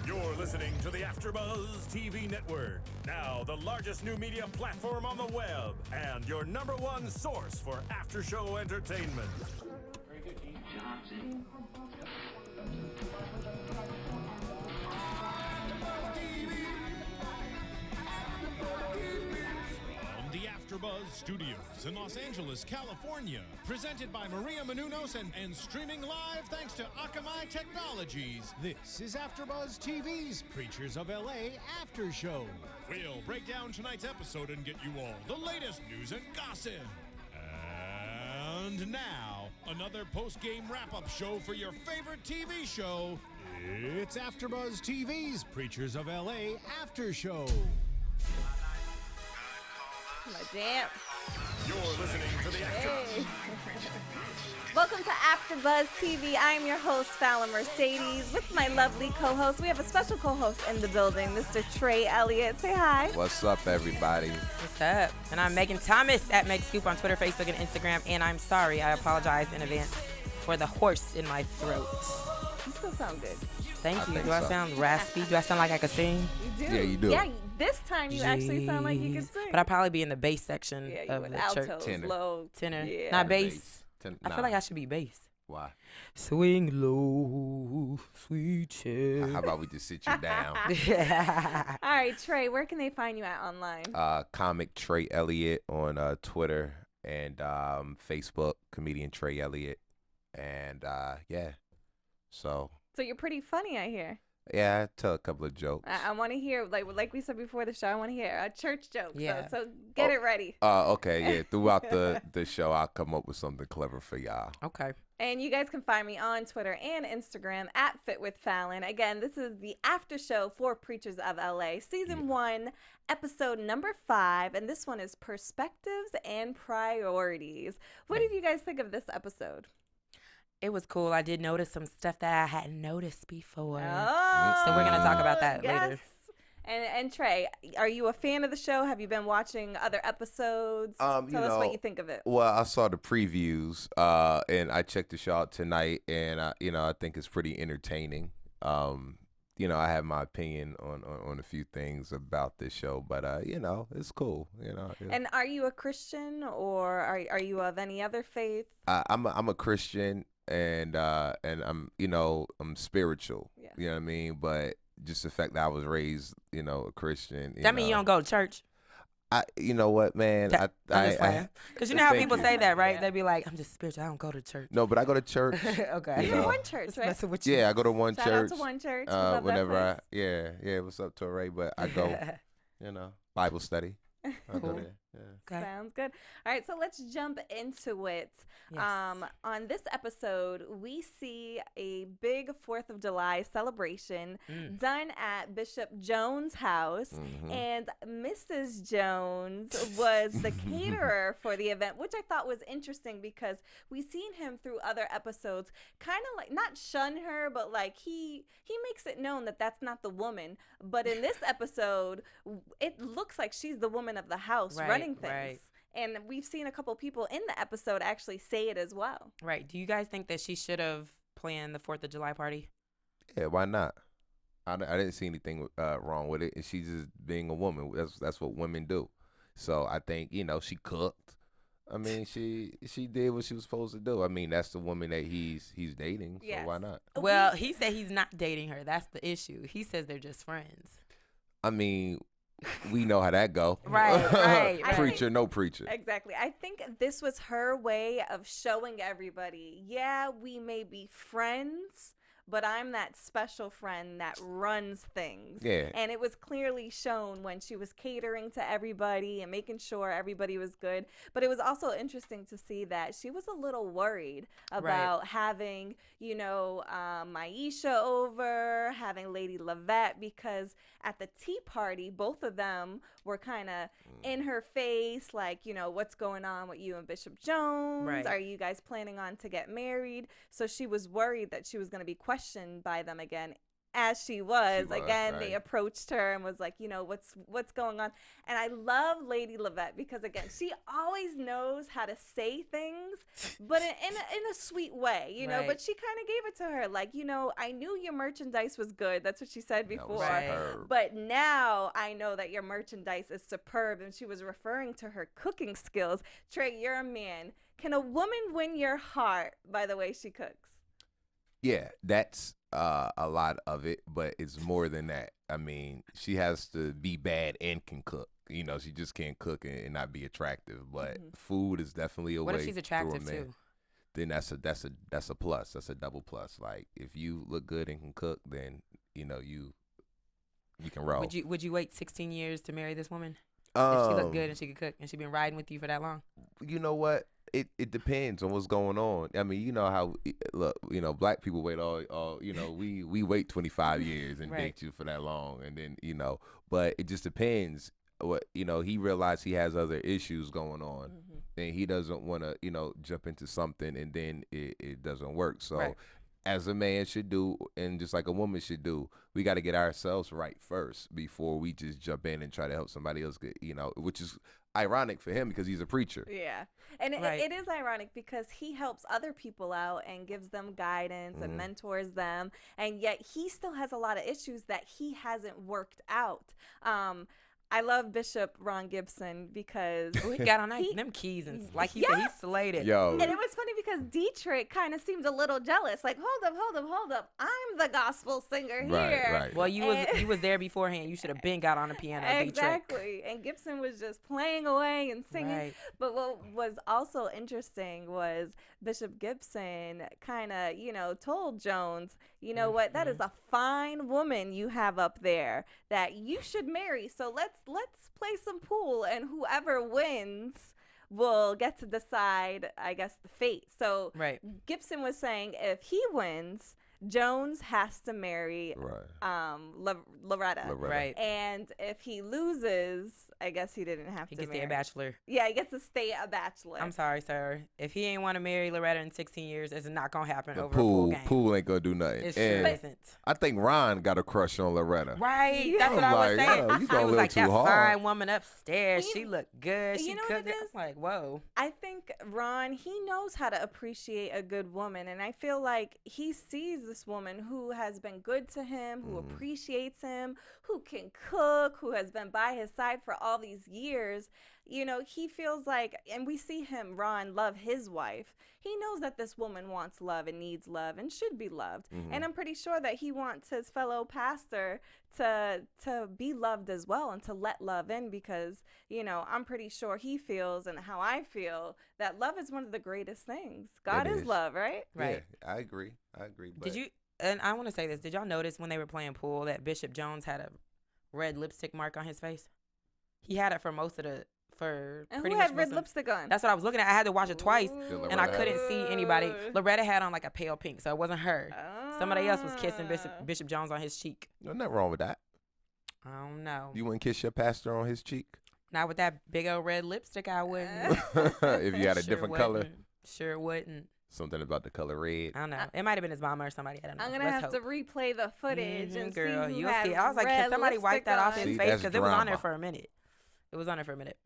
You're listening to the AfterBuzz TV network, now the largest new media platform on the web, and your #1 source for after-show entertainment. Very good, Keith Johnson. From the AfterBuzz Studios in Los Angeles, California, presented by Maria Menounos and streaming live thanks to Akamai Technologies. This is AfterBuzz TV's Preachers of L.A. After Show. We'll break down tonight's episode and get you all the latest news and gossip. And now, another post-game wrap-up show for your favorite TV show. It's AfterBuzz TV's Preachers of L.A. After Show. Damn. You're listening to the AfterBuzz. Welcome to AfterBuzz TV. I am your host, Fallon Mercedes, with my lovely co-host. We have a special co-host in the building, Mr. Trey Elliot. Say hi. What's up, everybody? What's up? And I'm Megan Thomas at Meg Scoop on Twitter, Facebook, and Instagram. And I'm sorry, I apologize in advance for the horse in my throat. You still sound good. Thank you. think Do I so. sound raspy? Do I sound like I could sing? You do. Yeah, you do. Yeah, this time you actually sound like you can Jeez. sing. But I'll probably be in the bass section yeah, you of with the altos, church. Tenor. low. Tenor. Yeah. Not bass. I Nah. feel like I should be bass. Why? Swing low, sweet child. How about we just sit you down? All right, Trey, where can they find you at online? Comic Trey Elliot on Twitter and Facebook, comedian Trey Elliot. And yeah. So you're pretty funny, I hear. yeah, I tell a couple of jokes. I want to hear, like we said before the show, I want to hear a church joke. Yeah. So get it ready. Okay, yeah. Throughout the show, I'll come up with something clever for y'all. Okay. And you guys can find me on Twitter and Instagram at FitWithFallon. Again, this is the after show for Preachers of L.A. Season 1, episode number 5. And this one is Perspectives and Priorities. What did you guys think of this episode? It was cool. I did notice some stuff that I hadn't noticed before. Oh, So we're going to talk about that later. yes. And Trey, are you a fan of the show? Have you been watching other episodes? Tell us what you think of it. Well, I saw the previews, and I checked the show out tonight, and I think it's pretty entertaining. I have my opinion on a few things about this show, but it's cool. And are you a Christian, or are you of any other faith? I'm a Christian, and I'm I'm spiritual. Yeah. You know what I mean? But just the fact that I was raised, a Christian. That mean you don't go to church? You know what, man? Because you know how Thank people you. say that, right? Yeah. They be like, I'm just spiritual. I don't go to church. No, but I go to church. Okay. You're You in know. one church, Just right? messing with you. Yeah, I go to one Shout church. out to one church. We love that Whenever place. yeah, what's up to Ray? But I go, Bible study. I go Cool. there. Yeah. Okay. Sounds good. All right, so let's jump into it. Yes. On this episode, we see a big 4th of July celebration done at Bishop Jones' house, and Mrs. Jones was the caterer for the event, which I thought was interesting because we've seen him through other episodes kind of like not shun her, but like he makes it known that that's not the woman. But in this episode, it looks like she's the woman of the house Right, running things. right. And we've seen a couple people in the episode actually say it as well. Right. Do you guys think that she should have planned the 4th of July party? Yeah, why not? I didn't see anything wrong with it. And she's just being a woman. That's what women do. So I think she cooked. I mean, she did what she was supposed to do. I mean, that's the woman that he's dating. So Yes. why not? Well, he said he's not dating her. That's the issue. He says they're just friends. I mean, we know how that go. Right. Preacher, no preacher. Exactly. I think this was her way of showing everybody, yeah, we may be friends, but I'm that special friend that runs things. Yeah. And it was clearly shown when she was catering to everybody and making sure everybody was good. But it was also interesting to see that she was a little worried about having, Maisha over, having Lady Lavette, because at the tea party, both of them were kind of in her face, like, what's going on with you and Bishop Jones? Right. Are you guys planning on to get married? So she was worried that she was going to be questioned by them again as she was. She was, Again, they right. approached her and was like, what's going on? And I love Lady Levette because, again, she always knows how to say things, but in a sweet way, Right. But she kind of gave it to her. Like, I knew your merchandise was good. That's what she said That was before. Right. superb. But now I know that your merchandise is superb. And she was referring to her cooking skills. Trey, you're a man. Can a woman win your heart by the way she cooks? Yeah, that's a lot of it, but it's more than that. I mean, she has to be bad and can cook. She just can't cook and not be attractive. But food is definitely a What way. if she's through a attractive man. too? Then that's a plus. That's a double plus. Like if you look good and can cook, then you can roll. Would you wait 16 years to marry this woman if she looked good and she could cook and she been riding with you for that long? You know what? It depends on what's going on. I mean, you know how black people wait all we wait 25 years and Right. date you for that long, and then but it just depends. What he realized he has other issues going on, and he doesn't want to jump into something and then it doesn't work. So. Right. As a man should do, and just like a woman should do, we got to get ourselves right first before we just jump in and try to help somebody else get, which is ironic for him because he's a preacher. Yeah. And Right. it is ironic because he helps other people out and gives them guidance and mentors them. And yet he still has a lot of issues that he hasn't worked out. I love Bishop Ron Gibson because He got on them keys and like he said, he slayed it. Yo, and it was funny because Deitrick kind of seemed a little jealous. Like, hold up. I'm the gospel singer here. Right. Well, you was there beforehand. You should have been got on the piano. Deitrick. Exactly. And Gibson was just playing away and singing. Right. But what was also interesting was Bishop Gibson kind of, told Jones, you know what, that is a fine woman you have up there that you should marry. So let's play some pool, and whoever wins will get to decide, I guess, the fate. So Right. Gibson was saying if he wins, Jones has to marry Loretta. Right. And if he loses, I guess he didn't have He to gets to marry. stay a bachelor. Yeah, he gets to stay a bachelor. I'm sorry, sir. If he ain't want to marry Loretta in 16 years, it's not gonna happen the over a pool game. pool ain't gonna do nothing. It and sure isn't. I think Ron got a crush on Loretta. Right. Yeah. That's what I was I'm like, saying. yo, you going He a was little like too that hard. fine woman upstairs. You- She looked good. you She know what cooked it it. is? I'm like, whoa. I think Ron, he knows how to appreciate a good woman. And I feel like he sees this woman who has been good to him, who appreciates him, who can cook, who has been by his side for all these years. He feels like, and we see him, Ron, love his wife. He knows that this woman wants love and needs love and should be loved. And I'm pretty sure that he wants his fellow pastor to be loved as well and to let love in because, I'm pretty sure he feels, and how I feel, that love is one of the greatest things. God It is is. love, right? Right. Yeah, I agree. But Did you? And I want to say this. Did y'all notice when they were playing pool that Bishop Jones had a red lipstick mark on his face? He had it for most of the And pretty who much had most red of- lipstick on? That's what I was looking at. I had to watch it twice, Did and I Loretta couldn't have see anybody. Loretta had on like a pale pink, so it wasn't her. Somebody else was kissing Ah. Bishop Jones on his cheek. There's nothing wrong with that. I don't know. You wouldn't kiss your pastor on his cheek Not with that big old red lipstick, I wouldn't. if you had a Sure different color. wouldn't. Sure wouldn't. Something about the color red. I don't know. It might have been his mama or somebody. I don't know. I'm gonna Let's have to hope. replay the footage and Girl, see who you'll had see. I was like, red can somebody wipe that off lipstick his See, face? that's Because it was on there drama. for a minute. It was on there for a minute.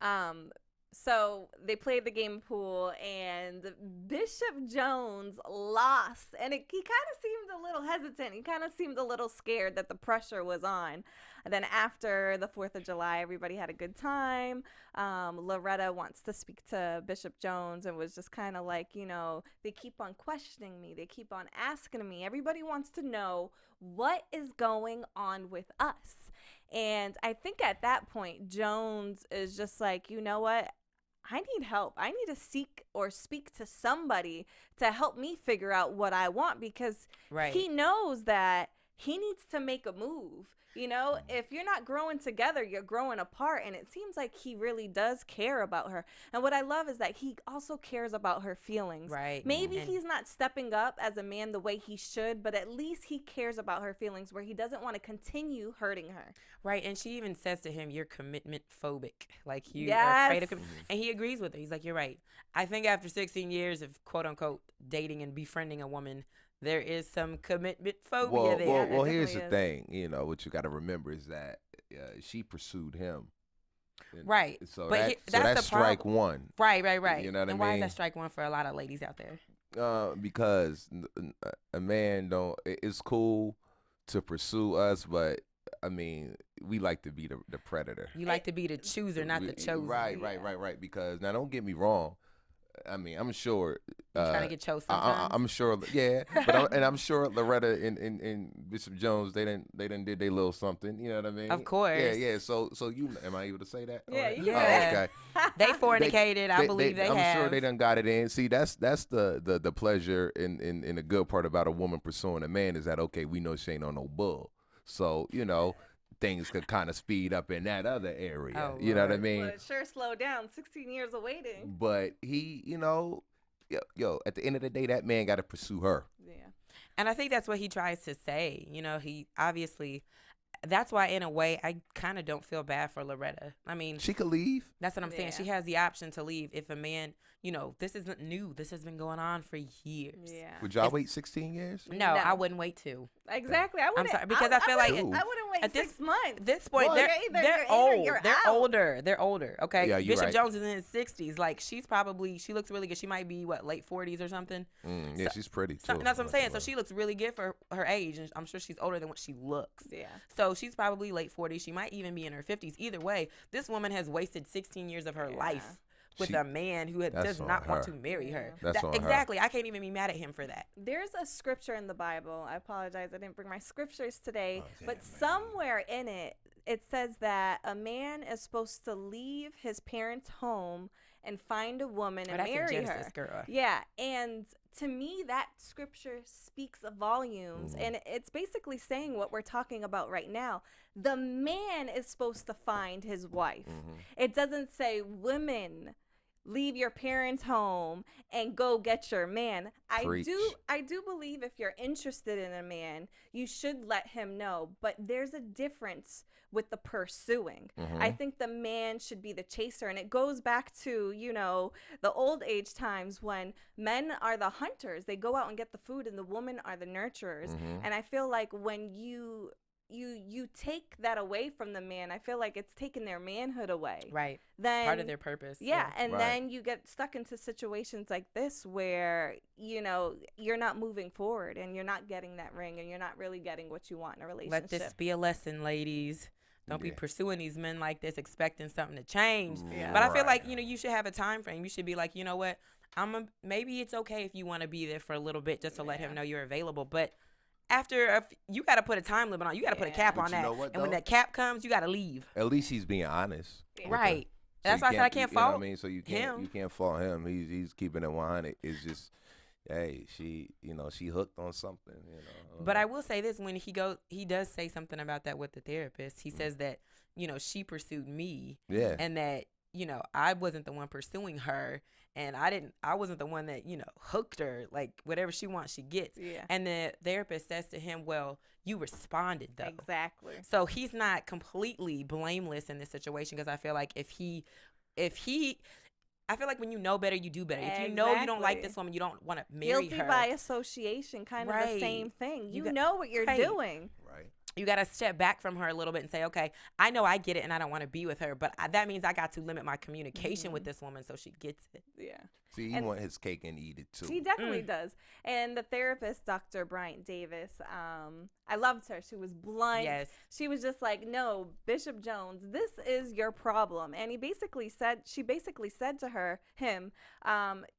on. So they played the game of pool, and Bishop Jones lost, and he kind of seemed a little hesitant. He kind of seemed a little scared that the pressure was on. And then after the 4th of July, everybody had a good time. Loretta wants to speak to Bishop Jones and was just kind of like, they keep on questioning me. They keep on asking me. Everybody wants to know what is going on with us. And I think at that point, Jones is just like, you know what? I need help. I need to seek or speak to somebody to help me figure out what I want because Right. he knows that he needs to make a move. If you're not growing together, you're growing apart. And it seems like he really does care about her. And what I love is that he also cares about her feelings. Right. Maybe And- he's not stepping up as a man the way he should, but at least he cares about her feelings where he doesn't want to continue hurting her. Right, and she even says to him, "You're commitment phobic, like you are Yes. afraid of." And he agrees with her. He's like, "You're right. I think after 16 years of quote unquote dating and befriending a woman, there is some commitment phobia there. Well, definitely here's the is. thing. You know, what you got to remember is that she pursued him. And Right. So But that's the strike problem. one. Right. You know what I and why is mean? that strike one for a lot of ladies out there? Because a man don't. It's cool to pursue us, but I mean, we like to be the predator. You like to be the chooser, not the chosen. Right. Because now, don't get me wrong. I mean, I'm sure. You trying to get chose sometimes. I'm sure. Yeah, but I'm sure Loretta and Bishop Jones they didn't did their little something. You know what I mean? Of course. Yeah. So you am I able to say that? Yeah, Alright. you can Oh, say okay. They fornicated. I believe they I'm have. sure they done got it in. See, that's the pleasure in the good part about a woman pursuing a man is that okay, we know she ain't on no bull. So you know. Things could kind of speed up in that other area. Oh, you know what I Lord. mean? But it sure slowed down. 16 years of waiting. But he, you know, yo, at the end of the day, that man got to pursue her. Yeah. And I think that's what he tries to say. You know, he obviously, that's why in a way I kind of don't feel bad for Loretta. I mean, She could leave. that's what I'm saying. Yeah. She has the option to leave if a man, you know, this isn't new. This has been going on for years. Yeah. Would y'all wait 16 years? No, I wouldn't wait to. Exactly. I wouldn't. sorry, because I feel like I it- wouldn't wait at 6 months. This point, What? they're, You're either- they're you're in or old. you're They're out. older. They're older. Okay. Yeah, you're Bishop right. Jones is in his 60s. Like she looks really good. She might be late 40s or something. Yeah, she's pretty too. That's what I'm saying. So she looks really good for her age, and I'm sure she's older than what she looks. Yeah. So she's probably late 40s. She might even be in her 50s. Either way, this woman has wasted 16 years of her life with a man who That's does on not want her. to marry her. That's on her. Exactly. I can't even be mad at him for that. There's a scripture in the Bible. I apologize. I didn't bring my scriptures today. damn, but somewhere in it, it says that a man is supposed to leave his parents' home and find a woman and That's in marry Genesis, her. girl. Yeah. And to me, that scripture speaks volumes. And it's basically saying what we're talking about right now. The man is supposed to find his wife. It doesn't say women leave your parents' home and go get your man. Preach. I do believe if you're interested in a man, you should let him know. But there's a difference with the pursuing. I think the man should be the chaser. And it goes back to, you know, the old age times when men are the hunters. They go out and get the food and the women are the nurturers. And I feel like when you take that away from the man, I feel like it's taking their manhood away. Right. Then Part of their purpose. yeah, and Right. then you get stuck into situations like this where, you know, you're not moving forward and you're not getting that ring and you're not really getting what you want in a relationship. Let this be a lesson, ladies. Don't be Yeah. pursuing these men like this, expecting something to change. Yeah. But I feel Right. like, you know, you should have a time frame. You should be like, you know what? Maybe it's okay if you want to be there for a little bit just to let him know you're available. But after you got to put a time limit on. You got to put a cap But on you that. know what, And when though? that cap comes, you got to leave. At least he's being honest. with her. Right. So That's you why I said I can't you know what fault I mean, so you him. can't fault him. He's keeping it 100. It's just, hey, she hooked on something. You know. But I will say this: when he does say something about that with the therapist. He says that, you know, she pursued me, Yeah. and that, you know, I wasn't the one pursuing her, and I wasn't the one that, you know, hooked her. Like whatever she wants, she gets. Yeah. And the therapist says to him, "Well, you responded though." Exactly. So he's not completely blameless in this situation, because I feel like if he, I feel like when you know better, you do better. If you know you don't like Exactly. this woman, you don't want to marry Guilty her. by association, kind of the Right. same thing. You got- know what you're right. doing. Right. You got to step back from her a little bit and say, okay, I know I get it and I don't want to be with her, but that means I got to limit my communication with this woman so she gets it. Yeah. See, he And- want his cake and eat it too. He definitely does. And the therapist, Dr. Bryant Davis, I loved her. She was blunt. Yes. She was just like, no, Bishop Jones, this is your problem. And she basically said to him,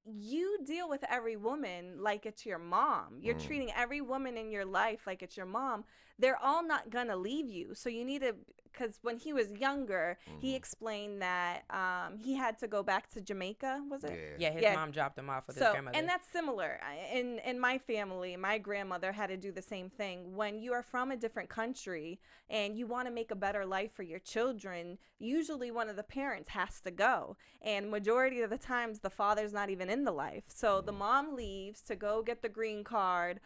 you deal with every woman like it's your mom. You're treating every woman in your life like it's your mom. They're all not going to leave you. So you need to, because when he was younger, he explained that he had to go back to Jamaica, was it? Yeah, his mom dropped him off with his grandmother. And that's similar. In my family, my grandmother had to do the same thing. When you are from a different country and you want to make a better life for your children, usually one of the parents has to go. And majority of the times, the father's not even in the life. So the mom leaves to go get the green card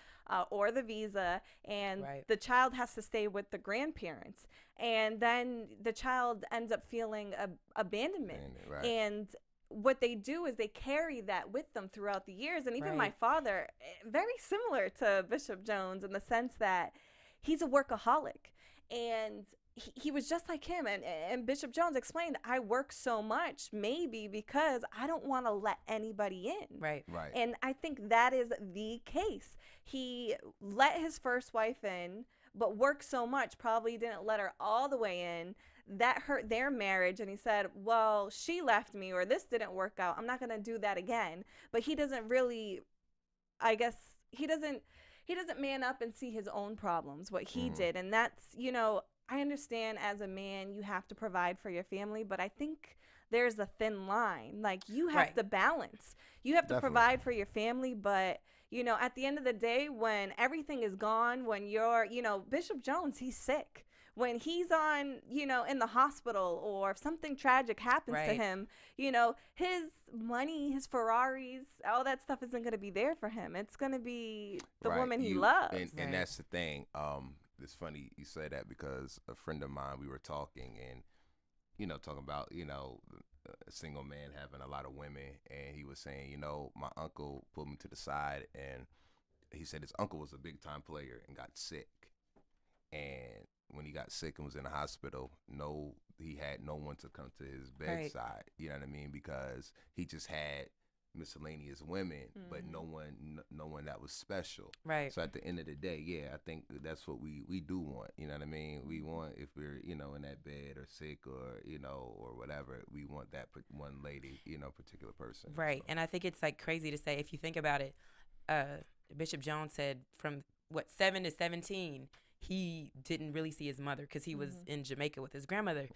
or the visa, and the child has to stay with the grandparents. And then the child ends up feeling abandonment. Right. And what they do is they carry that with them throughout the years. And even my Right. father, very similar to Bishop Jones in the sense that he's a workaholic. And he was just like him. And Bishop Jones explained, I work so much maybe because I don't want to let anybody in. Right. Right. And I think that is the case. He let his first wife in, but worked so much, probably didn't let her all the way in. That hurt their marriage. And he said, well, she left me, or this didn't work out. I'm not going to do that again. But he doesn't really, I guess, he doesn't man up and see his own problems, what he did. And that's, you know, I understand as a man, you have to provide for your family, but I think there's a thin line. Like, you have Right. to balance. You have to Definitely. provide for your family, but, you know, at the end of the day, when everything is gone, when you're, you know, Bishop Jones, he's sick. When he's on, you know, in the hospital, or if something tragic happens to Right. him, you know, his money, his Ferraris, all that stuff isn't going to be there for him. It's going to be the Right. woman he You- loves. And Right. that's the thing. It's funny you say that, because a friend of mine, we were talking, and, you know, talking about, you know, a single man having a lot of women, and he was saying, you know, my uncle pulled me to the side, and he said his uncle was a big time player and got sick. And when he got sick and was in the hospital, he had no one to come to his bedside. You know what I mean? Because he just had miscellaneous women, but no one that was special. Right. So at the end of the day, yeah, I think that's what we do want. You know what I mean? We want, if we're, you know, in that bed or sick or, you know, or whatever, we want that one lady, you know, particular person. Right. So. And I think it's like crazy to say, if you think about it, Bishop Jones said from 7 to 17, he didn't really see his mother because he was in Jamaica with his grandmother.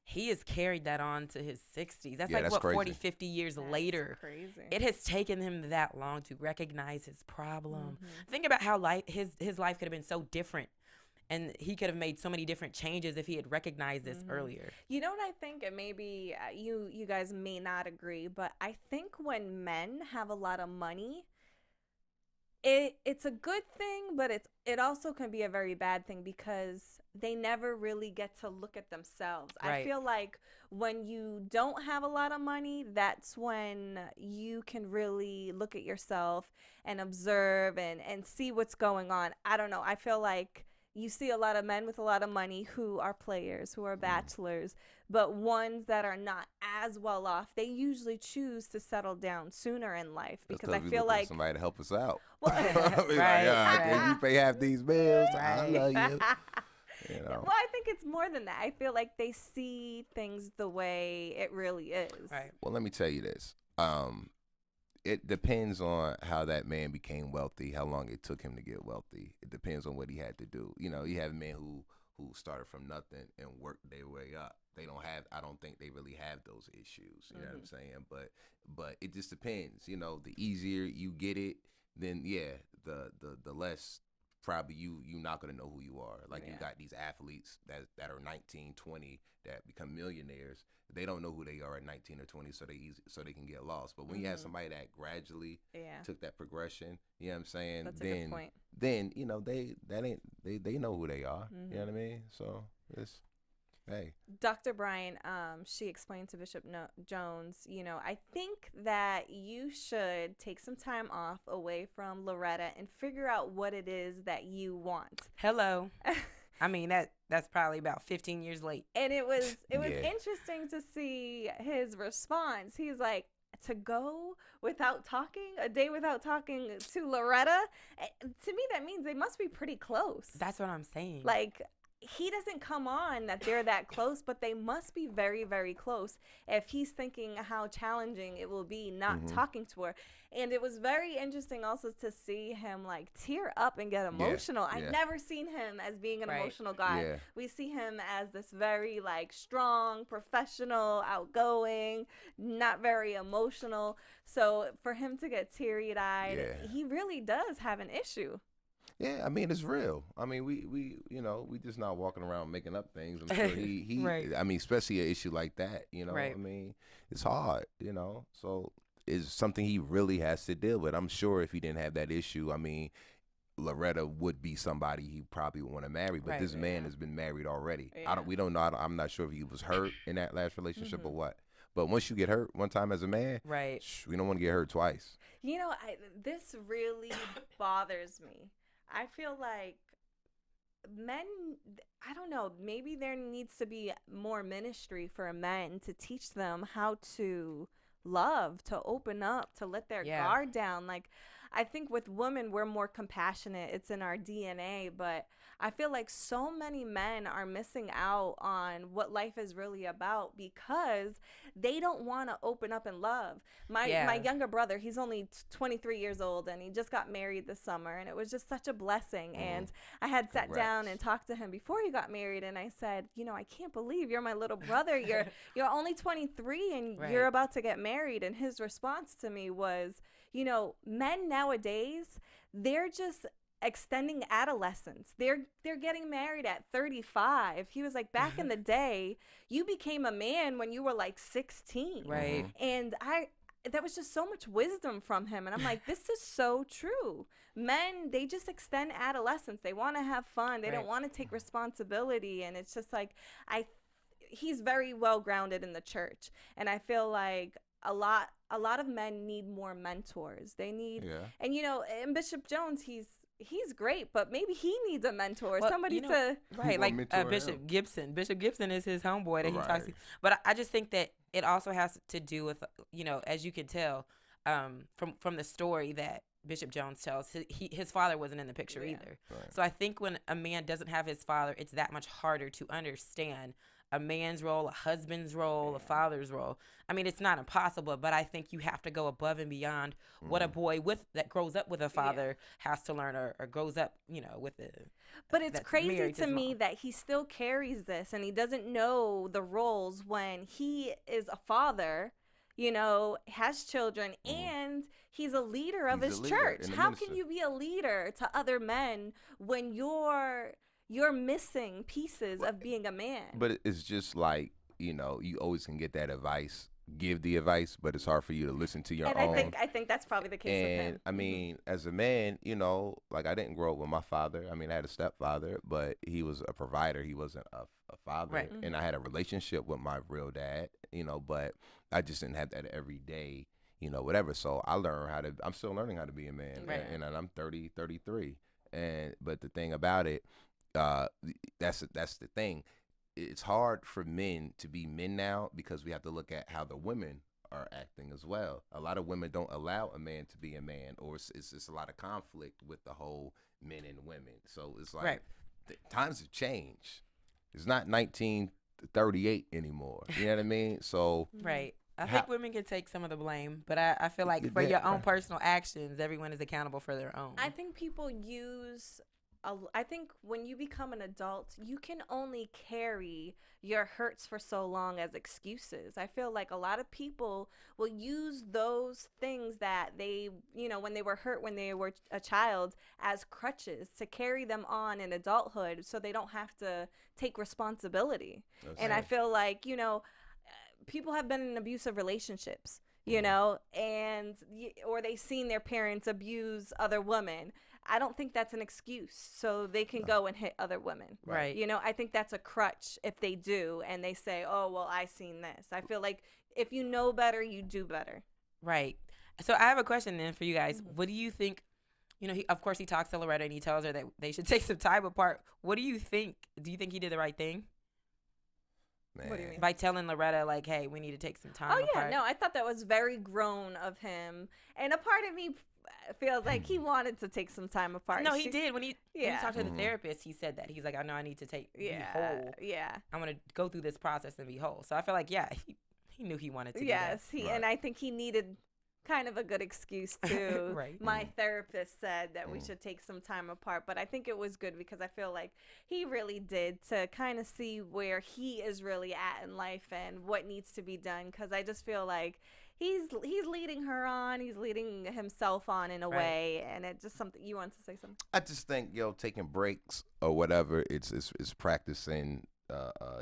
He has carried that on to his 60s. That's Yeah, like, that's what, crazy. 40, 50 years later. Crazy. It has taken him that long to recognize his problem. Think about how his life could have been so different. And he could have made so many different changes if he had recognized this earlier. You know what I think, and maybe you guys may not agree, but I think when men have a lot of money, it's a good thing, but it also can be a very bad thing because they never really get to look at themselves. I Right. feel like when you don't have a lot of money, that's when you can really look at yourself and observe and see what's going on. I don't know. I feel like you see a lot of men with a lot of money who are players, who are bachelors, but ones that are not as well off, they usually choose to settle down sooner in life because I we feel looking for like somebody to help us out. Well, I mean, Right, like, yeah, right. you pay half these bills. I Right. love you. You know. well, I think it's more than that. I feel like they see things the way it really is. Right. Well, let me tell you this. It depends on how that man became wealthy, how long it took him to get wealthy. It depends on what he had to do. You know, you have men who started from nothing and worked their way up. I don't think they really have those issues. You know what I'm saying? But it just depends. You know, the easier you get it, then yeah, the less probably you're not gonna know who you are. Like, you got these athletes that are 19, 20 that become millionaires. They don't know who they are at 19 or 20, so they can get lost. But when you have somebody that gradually took that progression, you know what I'm saying? That's a good point. Then you know they know who they are. You know what I mean? So it's hey. Dr. Bryan, she explained to Bishop Jones, you know, I think that you should take some time off away from Loretta and figure out what it is that you want. Hello. I mean, that's probably about 15 years late. And it was Yeah. interesting to see his response. He's like, to go without talking, a day without talking to Loretta, to me that means they must be pretty close. That's what I'm saying. Like, he doesn't come on that they're that close, but they must be very, very close if he's thinking how challenging it will be not talking to her. And it was very interesting also to see him like tear up and get emotional. I've never seen him as being an emotional guy. Yeah. We see him as this very like strong, professional, outgoing, not very emotional. So for him to get teary-eyed, he really does have an issue. Yeah, I mean, it's real. I mean, we you know, we just not walking around making up things. I'm sure he Right. I mean, especially an issue like that, you know. Right. I mean, it's hard, you know. So it's something he really has to deal with. I'm sure if he didn't have that issue, I mean, Loretta would be somebody he probably would want to marry. But Right. this man has been married already. Yeah. We don't know. I'm not sure if he was hurt in that last relationship or what. But once you get hurt one time as a man, Right. we don't want to get hurt twice. You know, this really bothers me. I feel like men, I don't know, maybe there needs to be more ministry for men to teach them how to love, to open up, to let their guard down. Like, I think with women, we're more compassionate. It's in our DNA, but I feel like so many men are missing out on what life is really about because they don't want to open up and love. My younger brother, he's only 23 years old, and he just got married this summer, and it was just such a blessing. And I had sat down and talked to him before he got married, and I said, you know, I can't believe you're my little brother. You're only 23, and you're about to get married. And his response to me was, you know, men nowadays, they're just extending adolescence. They're getting married at 35. He was like, back in the day, you became a man when you were like 16. Right. And that was just so much wisdom from him. And I'm like, this is so true. Men, they just extend adolescence. They want to have fun. They don't want to take responsibility. And it's just like, he's very well grounded in the church. And I feel like a lot of men need more mentors. They need, and you know, and Bishop Jones, he's great, but maybe he needs a mentor, somebody to like Bishop Gibson. Bishop Gibson is his homeboy that he talks to. But I just think that it also has to do with, you know, as you can tell from the story that Bishop Jones tells, his father wasn't in the picture either. Right. So I think when a man doesn't have his father, it's that much harder to understand a man's role, a husband's role, a father's role. I mean, it's not impossible, but I think you have to go above and beyond what a boy that grows up with a father has to learn, or grows up, you know, with it. But it's crazy to me that he still carries this, and he doesn't know the roles when he is a father, you know, has children, and he's a leader of his church. How can you be a leader to other men when you're missing pieces of being a man? But it's just like, you know, you always can get that advice, give the advice, but it's hard for you to listen to your own. I think that's probably the case with him. I mean, as a man, you know, like, I didn't grow up with my father. I mean, I had a stepfather, but he was a provider. He wasn't a father. Right. And I had a relationship with my real dad, you know, but I just didn't have that every day, you know, whatever. So I'm still learning how to be a man. Right. And I'm 33. But the thing about it, that's the thing. It's hard for men to be men now because we have to look at how the women are acting as well. A lot of women don't allow a man to be a man, or it's just a lot of conflict with the whole men and women. So it's like times have changed. It's not 1938 anymore. You know what I mean? So I think women can take some of the blame, but I feel like for your own personal actions, everyone is accountable for their own. I think people I think when you become an adult, you can only carry your hurts for so long as excuses. I feel like a lot of people will use those things that they, you know, when they were hurt when they were a child, as crutches to carry them on in adulthood so they don't have to take responsibility. And I feel like, you know, people have been in abusive relationships, you know, or they've seen their parents abuse other women. I don't think that's an excuse so they can go and hit other women. Right. You know, I think that's a crutch if they do and they say, oh, well, I seen this. I feel like if you know better, you do better. Right. So I have a question then for you guys. What do you think? You know, of course, he talks to Loretta and he tells her that they should take some time apart. What do you think? Do you think he did the right thing? Man. What do you mean? By telling Loretta, like, hey, we need to take some time apart. Oh, yeah. No, I thought that was very grown of him. And a part of me feels like he wanted to take some time apart. No, he did. When he talked to the therapist, he said that. He's like, I know I need to be whole. Yeah. I'm going to go through this process and be whole. So I feel like, he knew he wanted to do that. Yes, and I think he needed kind of a good excuse too. Right. My therapist said that we should take some time apart, but I think it was good because I feel like he really did to kind of see where he is really at in life and what needs to be done, because I just feel like he's leading her on, he's leading himself on in a way, and it's just something. You want to say something? I just think, taking breaks or whatever, it's practicing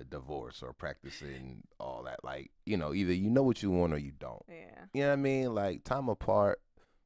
divorce or practicing all that. Like, either you know what you want or you don't. Yeah. You know what I mean? Like, time apart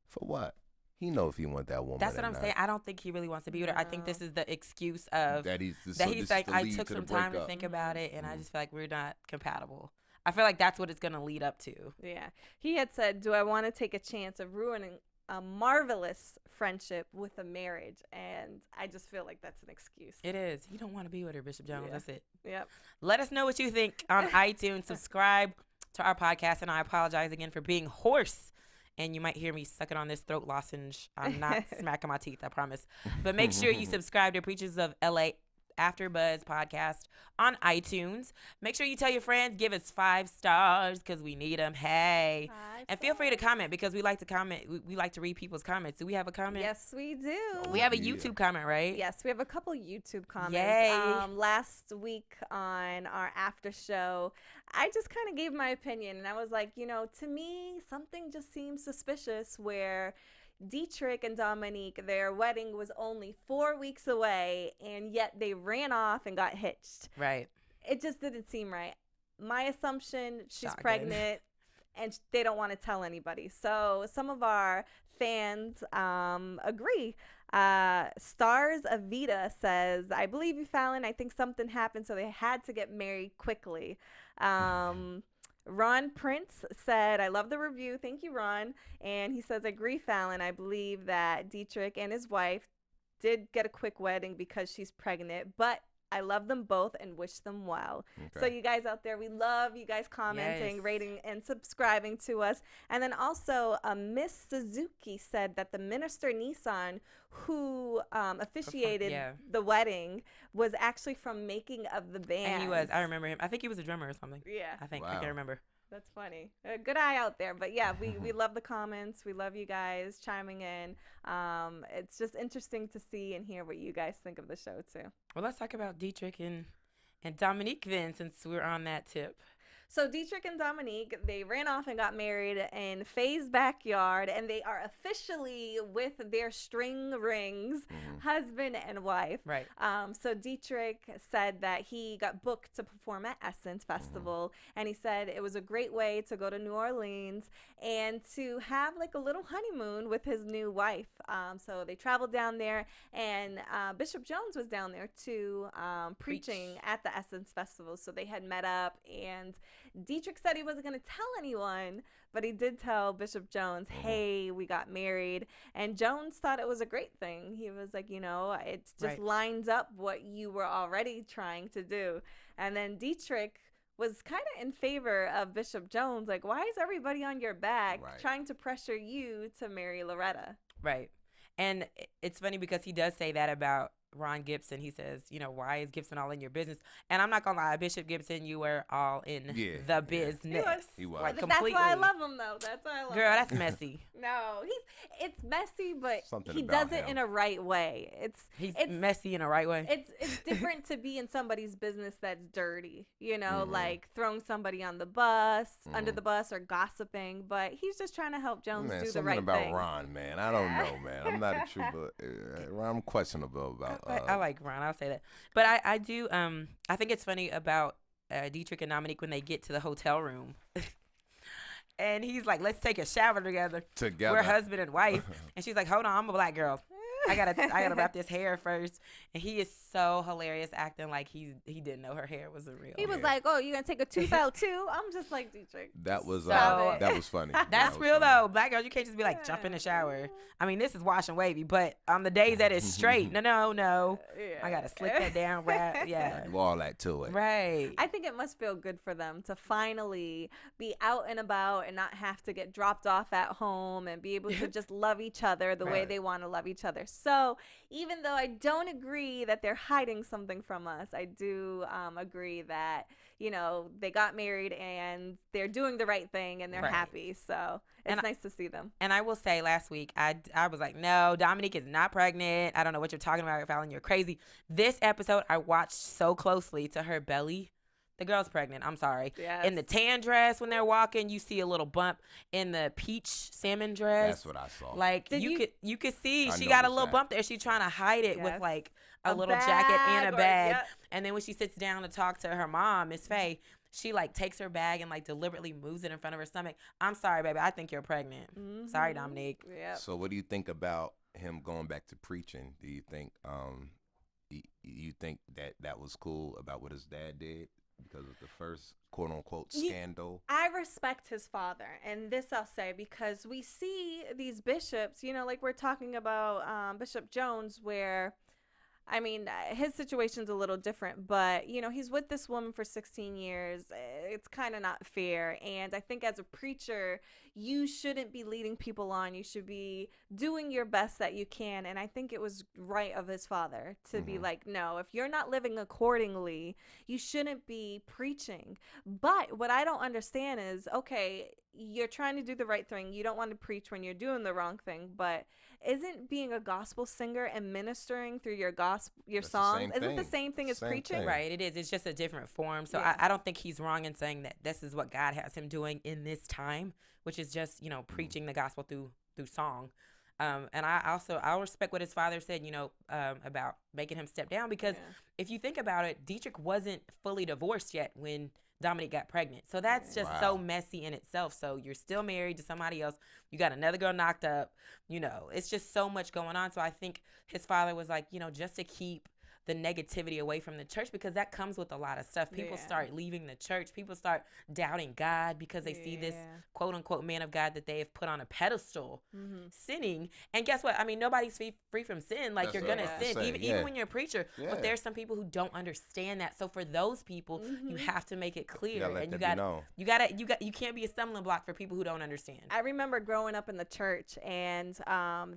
for what? He know if he want that woman. That's what I'm saying. I don't think he really wants to be with her. I think this is the excuse of that he's like, I took some time to think about it, and I just feel like we're not compatible. I feel like that's what it's going to lead up to. Yeah. He had said, do I want to take a chance of ruining a marvelous friendship with a marriage? And I just feel like that's an excuse. It is. You don't want to be with her, Bishop Jones. Yeah. That's it. Yep. Let us know what you think on iTunes. Subscribe to our podcast. And I apologize again for being hoarse. And you might hear me sucking on this throat lozenge. I'm not smacking my teeth, I promise. But make sure you subscribe to Preachers of L.A. AfterBuzz podcast on iTunes. Make sure you tell your friends. Give us 5 stars because we need them. Hey. 5 And feel free to comment because we like to comment. We like to read people's comments. Do we have a comment? Yes, we do. We have a YouTube comment, right? Yes, we have a couple YouTube comments. Yay. Last week on our after show, I just kind of gave my opinion, and I was like, to me, something just seems suspicious where Deitrick and Dominique, their wedding was only 4 weeks away, and yet they ran off and got hitched. Right. It just didn't seem right. My assumption, she's Shotgun. pregnant, and they don't want to tell anybody. So some of our fans agree. Stars Avita says, I believe you, Fallon. I think something happened, so they had to get married quickly. Ron Prince said, I love the review. Thank you, Ron. And he says, agree, Fallon. I believe that Deitrick and his wife did get a quick wedding because she's pregnant, but I love them both and wish them well. Okay. So you guys out there, we love you guys commenting, Yes. rating, and subscribing to us. And then also, Miss Suzuki said that the minister Nissan, who officiated yeah. the wedding, was actually from Making of the Band. And he was. I remember him. I think he was a drummer or something. Yeah. I think. I Wow. can't remember. That's funny. Good eye out there. But yeah, we love the comments. We love you guys chiming in. It's just interesting to see and hear what you guys think of the show too. Well, let's talk about Deitrick and Dominique then, since we're on that tip. So Deitrick and Dominique, they ran off and got married in Faye's backyard, and they are officially with their string rings, husband and wife. Right. So Deitrick said that he got booked to perform at Essence Festival, and he said it was a great way to go to New Orleans and to have like a little honeymoon with his new wife. So they traveled down there, and Bishop Jones was down there too, preaching at the Essence Festival. So they had met up, and Deitrick said he wasn't going to tell anyone, but he did tell Bishop Jones, hey, we got married. And Jones thought it was a great thing. He was like, it just Right. lines up what you were already trying to do. And then Deitrick was kind of in favor of Bishop Jones. Like, why is everybody on your back Right. trying to pressure you to marry Loretta? Right. And it's funny because he does say that about Ron Gibson. He says, why is Gibson all in your business? And I'm not gonna lie, Bishop Gibson, you were all in the business. He was. Like, That's why I completely. love him, though. That's why I love Girl, him. that's messy. No, it's messy, but Something he about does it him. in a right way. He's it's messy in a right way. it's different to be in somebody's business that's dirty, Mm-hmm. like throwing somebody on the bus, under the bus, or gossiping. But he's just trying to help Jones Man, do the something right about thing. Ron, man. I don't know, man. I'm not a true, but I'm questionable about. I like Ron. I'll say that. But I do. I think it's funny about Deitrick and Dominique when they get to the hotel room. And he's like, let's take a shower together. We're husband and wife. And she's like, hold on, I'm a black girl. I gotta wrap this hair first. And he is so hilarious, acting like he didn't know her hair was real. He was like, "Oh, you gonna take a tooth out too?" I'm just like, Deitrick. That was stop it. that was funny. That's That was real funny. though. Black girls, you can't just be like jump in the shower. I mean, this is wash and wavy, but on the days that it's straight, no. I gotta slick that down, wrap. Yeah. Do all that to it. Right. I think it must feel good for them to finally be out and about and not have to get dropped off at home and be able to just love each other the way Right. they want to love each other. So even though I don't agree that they're hiding something from us, I do agree that, they got married and they're doing the right thing and they're Right. happy. So it's nice to see them. And I will say, last week, I was like, no, Dominique is not pregnant. I don't know what you're talking about, Fallon. You're crazy. This episode, I watched so closely to her belly. The girl's pregnant. I'm sorry. Yes. In the tan dress, when they're walking, you see a little bump. In the peach salmon dress, That's what I saw. like Did you could see I she got a noticed little that. bump there. She's trying to hide it with Yes. like a A little jacket and a bag bag. yep. And then when she sits down to talk to her mom, Miss Faye, she like takes her bag and like deliberately moves it in front of her stomach. I'm sorry, baby. I think you're pregnant. Sorry, Dominique. Yep. So what do you think about him going back to preaching? Do you think you think that was cool about what his dad did? because of the first quote unquote scandal. I respect his father, and this I'll say because we see these bishops, like we're talking about Bishop Jones, where I mean, his situation's a little different, but, he's with this woman for 16 years. It's kind of not fair. And I think as a preacher, you shouldn't be leading people on. You should be doing your best that you can. And I think it was right of his father to be like, no, if you're not living accordingly, you shouldn't be preaching. But what I don't understand is, okay, you're trying to do the right thing. You don't want to preach when you're doing the wrong thing, but isn't being a gospel singer and ministering through your songs, isn't the same thing as preaching? Right, it is. It's just a different form. So I don't think he's wrong in saying that this is what God has him doing in this time, which is just, preaching the gospel through song. And I'll respect what his father said, about making him step down, because if you think about it, Deitrick wasn't fully divorced yet when Dominique got pregnant. So that's just so messy in itself. So you're still married to somebody else. You got another girl knocked up. It's just so much going on. So I think his father was like, just to keep the negativity away from the church, because that comes with a lot of stuff. People start leaving the church. People start doubting God because they see this quote unquote man of God that they have put on a pedestal sinning. And guess what? I mean, nobody's free from sin. Like, you're going to sin, even when you're a preacher. But there's some people who don't understand that. So for those people, you have to make it clear. And you can't be a stumbling block for people who don't understand. I remember growing up in the church, and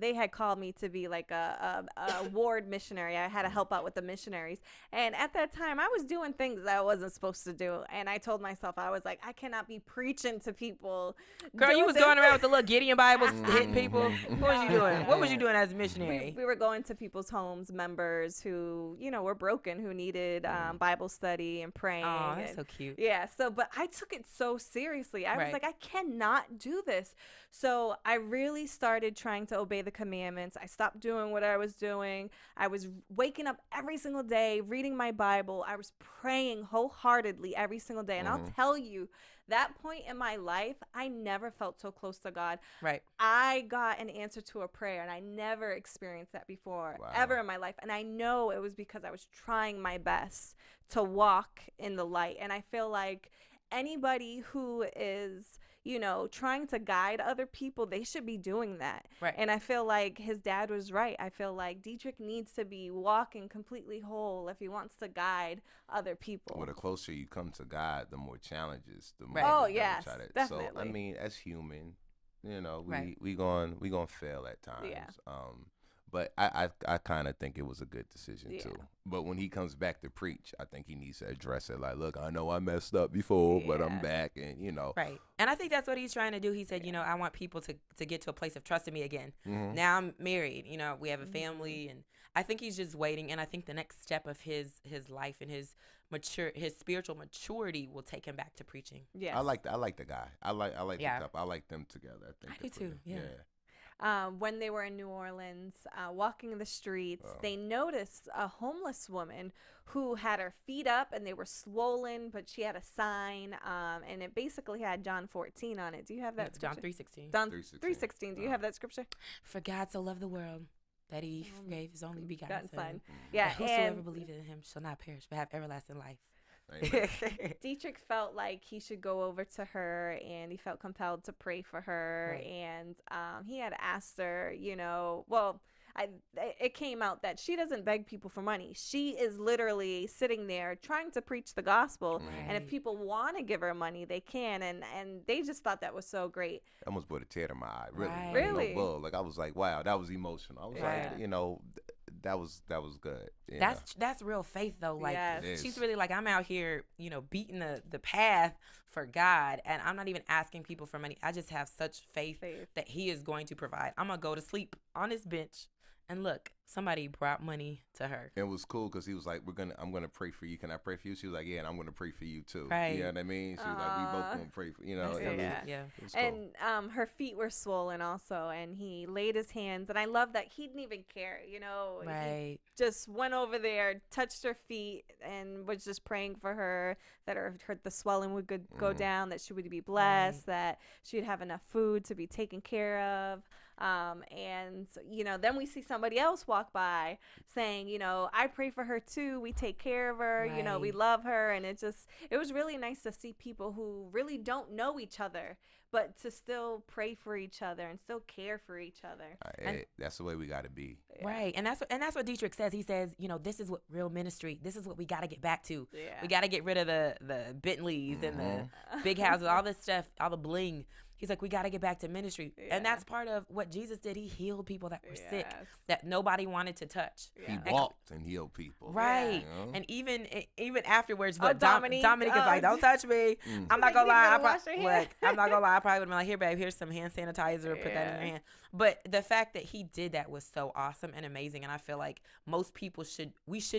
they had called me to be like a ward missionary. I had to help out with the missionaries, and at that time I was doing things that I wasn't supposed to do, and I told myself, I was like, I cannot be preaching to people. Girl, you was going around with the little Gideon Bibles hitting people. What was you doing? What was you doing as a missionary? We were going to people's homes, members who were broken, who needed Bible study and praying. Oh, that's so cute. Yeah, but I took it so seriously. I was like, I cannot do this. So I really started trying to obey the commandments. I stopped doing what I was doing. I was waking up every single day, reading my Bible. I was praying wholeheartedly every single day. And I'll tell you, that point in my life, I never felt so close to God. Right. I got an answer to a prayer, and I never experienced that before, ever in my life. And I know it was because I was trying my best to walk in the light. And I feel like anybody who is trying to guide other people, they should be doing that. Right. And I feel like his dad was right. I feel like Deitrick needs to be walking completely whole if he wants to guide other people. Well, the closer you come to God, the more challenges, the more. Right. Oh, yes, definitely. So, I mean, as human, we gonna fail at times. Yeah. But I kind of think it was a good decision too. But when he comes back to preach, I think he needs to address it. Like, look, I know I messed up before, but I'm back, and Right. And I think that's what he's trying to do. He said, I want people to get to a place of trusting me again. Now I'm married. We have a family, and I think he's just waiting. And I think the next step of his life and his spiritual maturity will take him back to preaching. Yes. I like the guy. I like the couple. I like them together. I do too. Yeah. When they were in New Orleans, walking the streets, they noticed a homeless woman who had her feet up and they were swollen, but she had a sign, and it basically had John 14 on it. Do you have that scripture? John 3:16. John 3:16. Do you have that scripture? For God so loved the world that he gave his only begotten Son. Yeah, that whosoever believeth in him shall not perish but have everlasting life. Deitrick felt like he should go over to her, and he felt compelled to pray for her. Right. And he had asked her, it came out that she doesn't beg people for money. She is literally sitting there trying to preach the gospel. Right. And if people want to give her money, they can. And they just thought that was so great. I almost brought a tear to my eye. Really? Right. Really? No bull. Like, I was like, wow, that was emotional. I was like, that was good. That's real faith though. Like, Yes. she's really like, I'm out here, beating the path for God, and I'm not even asking people for money. I just have such faith that he is going to provide. I'm gonna go to sleep on this bench, and look, somebody brought money to her. It was cool because he was like, I'm gonna pray for you. Can I pray for you? She was like, yeah, and I'm gonna pray for you too. Right. You know what I mean? She was like, we both gonna pray for Yeah. It was cool. And her feet were swollen also, and he laid his hands, and I love that he didn't even care, Right. He just went over there, touched her feet, and was just praying for her that the swelling would go down, that she would be blessed, that she would have enough food to be taken care of. And, then we see somebody else walk by saying, I pray for her too. We take care of her. We Right. love her. And it was really nice to see people who really don't know each other, but to still pray for each other and still care for each other. That's the way we got to be. Yeah. Right. And that's what Deitrick says. He says, this is what real ministry, this is what we got to get back to. Yeah. We got to get rid of the Bentleys and the big houses, all this stuff, all the bling. He's like, we got to get back to ministry. Yeah. And that's part of what Jesus did. He healed people that were sick, Yes. that nobody wanted to touch. He Yeah. walked and healed people. Right. You know? And even afterwards, Oh, what Dominique is like, don't touch me. I'm not like, gonna "You lie. better wash your hands." I'm not gonna lie. I probably would have been like, here, babe, here's some hand sanitizer. Put that in Yeah. your hand. But the fact that he did that was so awesome and amazing. And I feel like most people should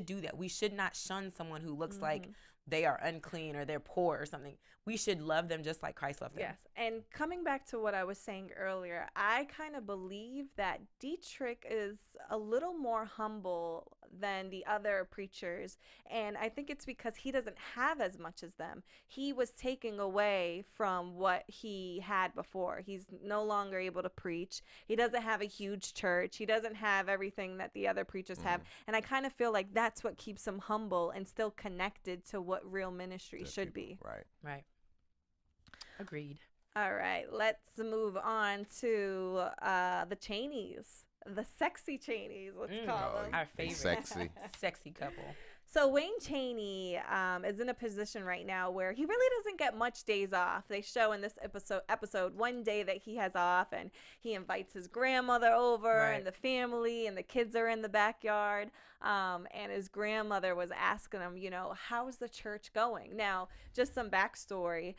do that. We should not shun someone who looks like they are unclean or they're poor or something. We should love them just like Christ loved them. Yes. And coming back to what I was saying earlier, I kind of believe that Deitrick is a little more humble than the other preachers. And I think it's because he doesn't have as much as them. He was taking away from what he had before. He's no longer able to preach. He doesn't have a huge church. He doesn't have everything that the other preachers have. And I kind of feel like that's what keeps him humble and still connected to what real ministry should be. Right. Right. Agreed. All right, let's move on to the Cheneys, the sexy Cheneys, let's call them. Our favorite Sexy. sexy couple. So Wayne Chaney is in a position right now where he really doesn't get much days off. They show in this episode one day that he has off, and he invites his grandmother over Right. and the family, and the kids are in the backyard. And his grandmother was asking him, how's the church going? Now, just some backstory.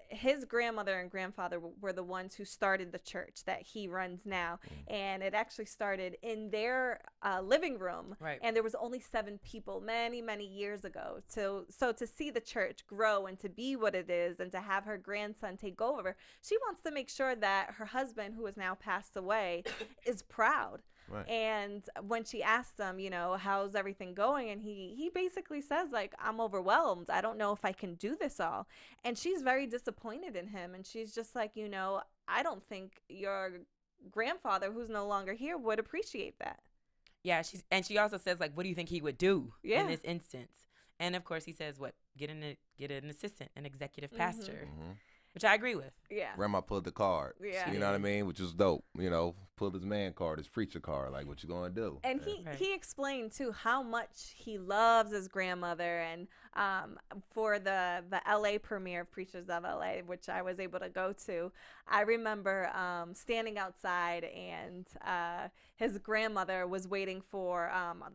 His grandmother and grandfather were the ones who started the church that he runs now. And it actually started in their living room. Right. And there was only 7 people many, many years ago. So to see the church grow and to be what it is and to have her grandson take over, she wants to make sure that her husband, who has now passed away, is proud. Right. And when she asked him, how's everything going? And he basically says, like, I'm overwhelmed. I don't know if I can do this all. And she's very disappointed in him. And she's just like, I don't think your grandfather, who's no longer here, would appreciate that. Yeah, she also says, like, what do you think he would do Yeah. in this instance? And of course he says, what, get an assistant, an executive pastor, which I agree with. Yeah. Grandma pulled the card. Yeah. You know what I mean? Which was dope. Pulled his man card, his preacher card. Like, what you gonna do? And he explained too how much he loves his grandmother, and for the LA premiere of Preachers of L.A., which I was able to go to, I remember standing outside, and his grandmother was waiting for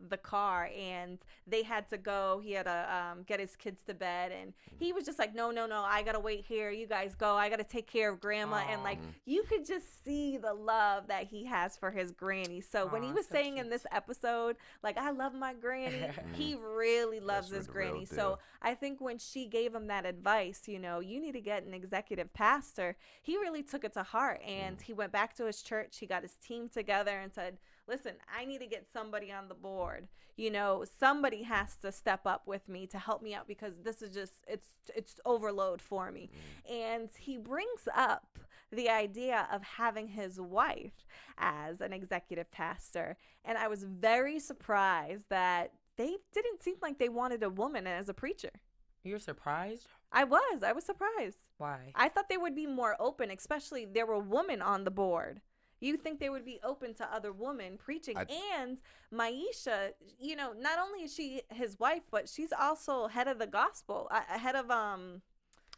the car, and they had to go. He had to get his kids to bed, and he was just like, no, I gotta wait here. You guys go. I gotta take care of grandma. And like, you could just see the love that he has for his granny. So when he was so saying cute. in this episode, like, I love my granny, he really loves That's his the real granny. deal. So I think when she gave him that advice, you need to get an executive pastor, he really took it to heart, and he went back to his church. He got his team together and said, listen, I need to get somebody on the board. Somebody has to step up with me to help me out, because this is just, it's overload for me. And he brings up the idea of having his wife as an executive pastor. And I was very surprised that they didn't seem like they wanted a woman as a preacher. You're surprised? I was surprised. Why? I thought they would be more open, especially there were women on the board. You think they would be open to other women preaching. And Maisha, not only is she his wife, but she's also head of the gospel, head of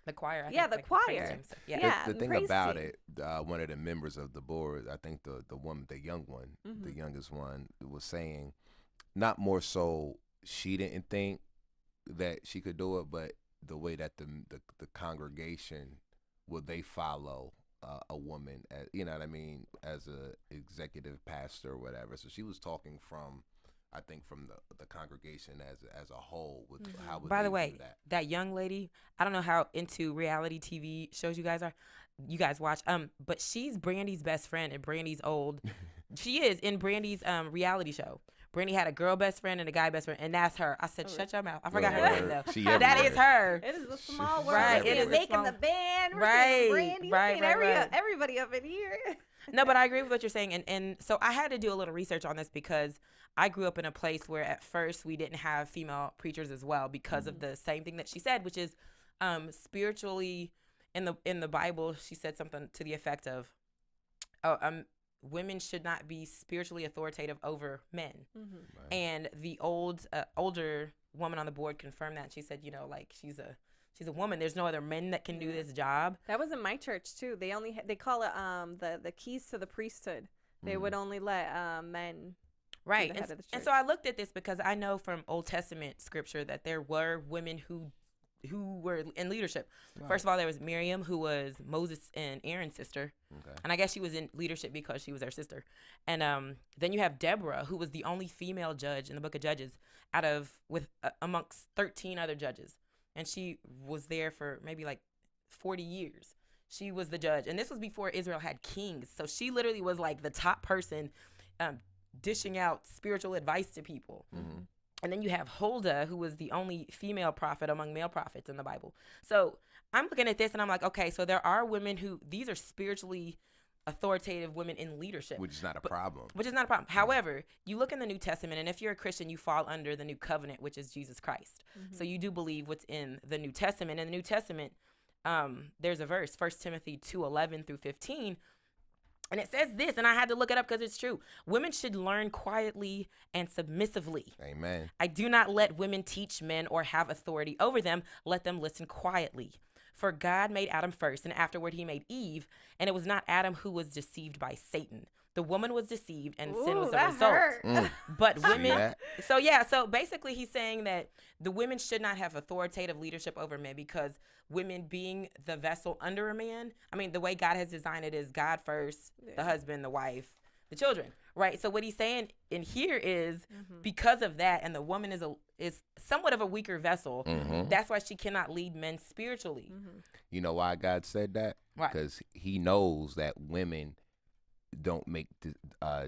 The choir. I Yeah, think, the like, praise choir. team stuff. Yeah. Yeah. The thing praise about team. it, one of the members of the board, I think the woman, the young one, the youngest one, was saying, not more so she didn't think that she could do it, but the way that the congregation, would they follow a woman, as, you know what I mean, as a executive pastor or whatever. So she was talking from, I think, from the congregation as a whole. With how would By they the do way, that young lady, I don't know how into reality TV shows you guys are. You guys watch, but she's Brandy's best friend, and Brandy's old. She is in Brandy's reality show. Brittany had a girl best friend and a guy best friend, and that's her. I said, shut your mouth. I forgot her Word. name though. She That everywhere. is her. It is a small world. Right, We're it is a making small- the band. We're Right, seeing Brandy. right, right. Everybody up in here. No, but I agree with what you're saying, and so I had to do a little research on this because I grew up in a place where at first we didn't have female preachers as well because of the same thing that she said, which is spiritually in the Bible. She said something to the effect of, women should not be spiritually authoritative over men. Right. And the older woman on the board confirmed that. She said, you know, like she's a woman. There's no other men that can do this job. That was in my church too. They only they call it the keys to the priesthood. They would only let men. Right. the head of the And church. so I looked at this because I know from Old Testament scripture that there were women who were in leadership. Right. First of all, there was Miriam, who was Moses and Aaron's sister. Okay. And I guess she was in leadership because she was her sister. And then you have Deborah, who was the only female judge in the book of Judges amongst 13 other judges. And she was there for maybe like 40 years. She was the judge. And this was before Israel had kings. So she literally was like the top person dishing out spiritual advice to people. Mm-hmm. And then you have Huldah, who was the only female prophet among male prophets in the Bible. So I'm looking at this and I'm like, okay, so there are women these are spiritually authoritative women in leadership. Which is not a problem. Which is not a problem. However, you look in the New Testament, and if you're a Christian, you fall under the new covenant, which is Jesus Christ. So you do believe what's in the New Testament. In the New Testament, there's a verse, 1 Timothy 2:11 through 15, and it says this, and I had to look it up because it's true. Women should learn quietly and submissively. Amen. I do not let women teach men or have authority over them. Let them listen quietly. For God made Adam first, and afterward he made Eve, and it was not Adam who was deceived by Satan. The woman was deceived, and sin was the that result. hurt. But See women, that? so basically he's saying that the women should not have authoritative leadership over men because women being the vessel under a man, I mean, the way God has designed it is God first, the husband, the wife, the children, right? So what he's saying in here is because of that, and the woman is somewhat of a weaker vessel, that's why she cannot lead men spiritually. You know why God said that? Why? Because he knows that women don't make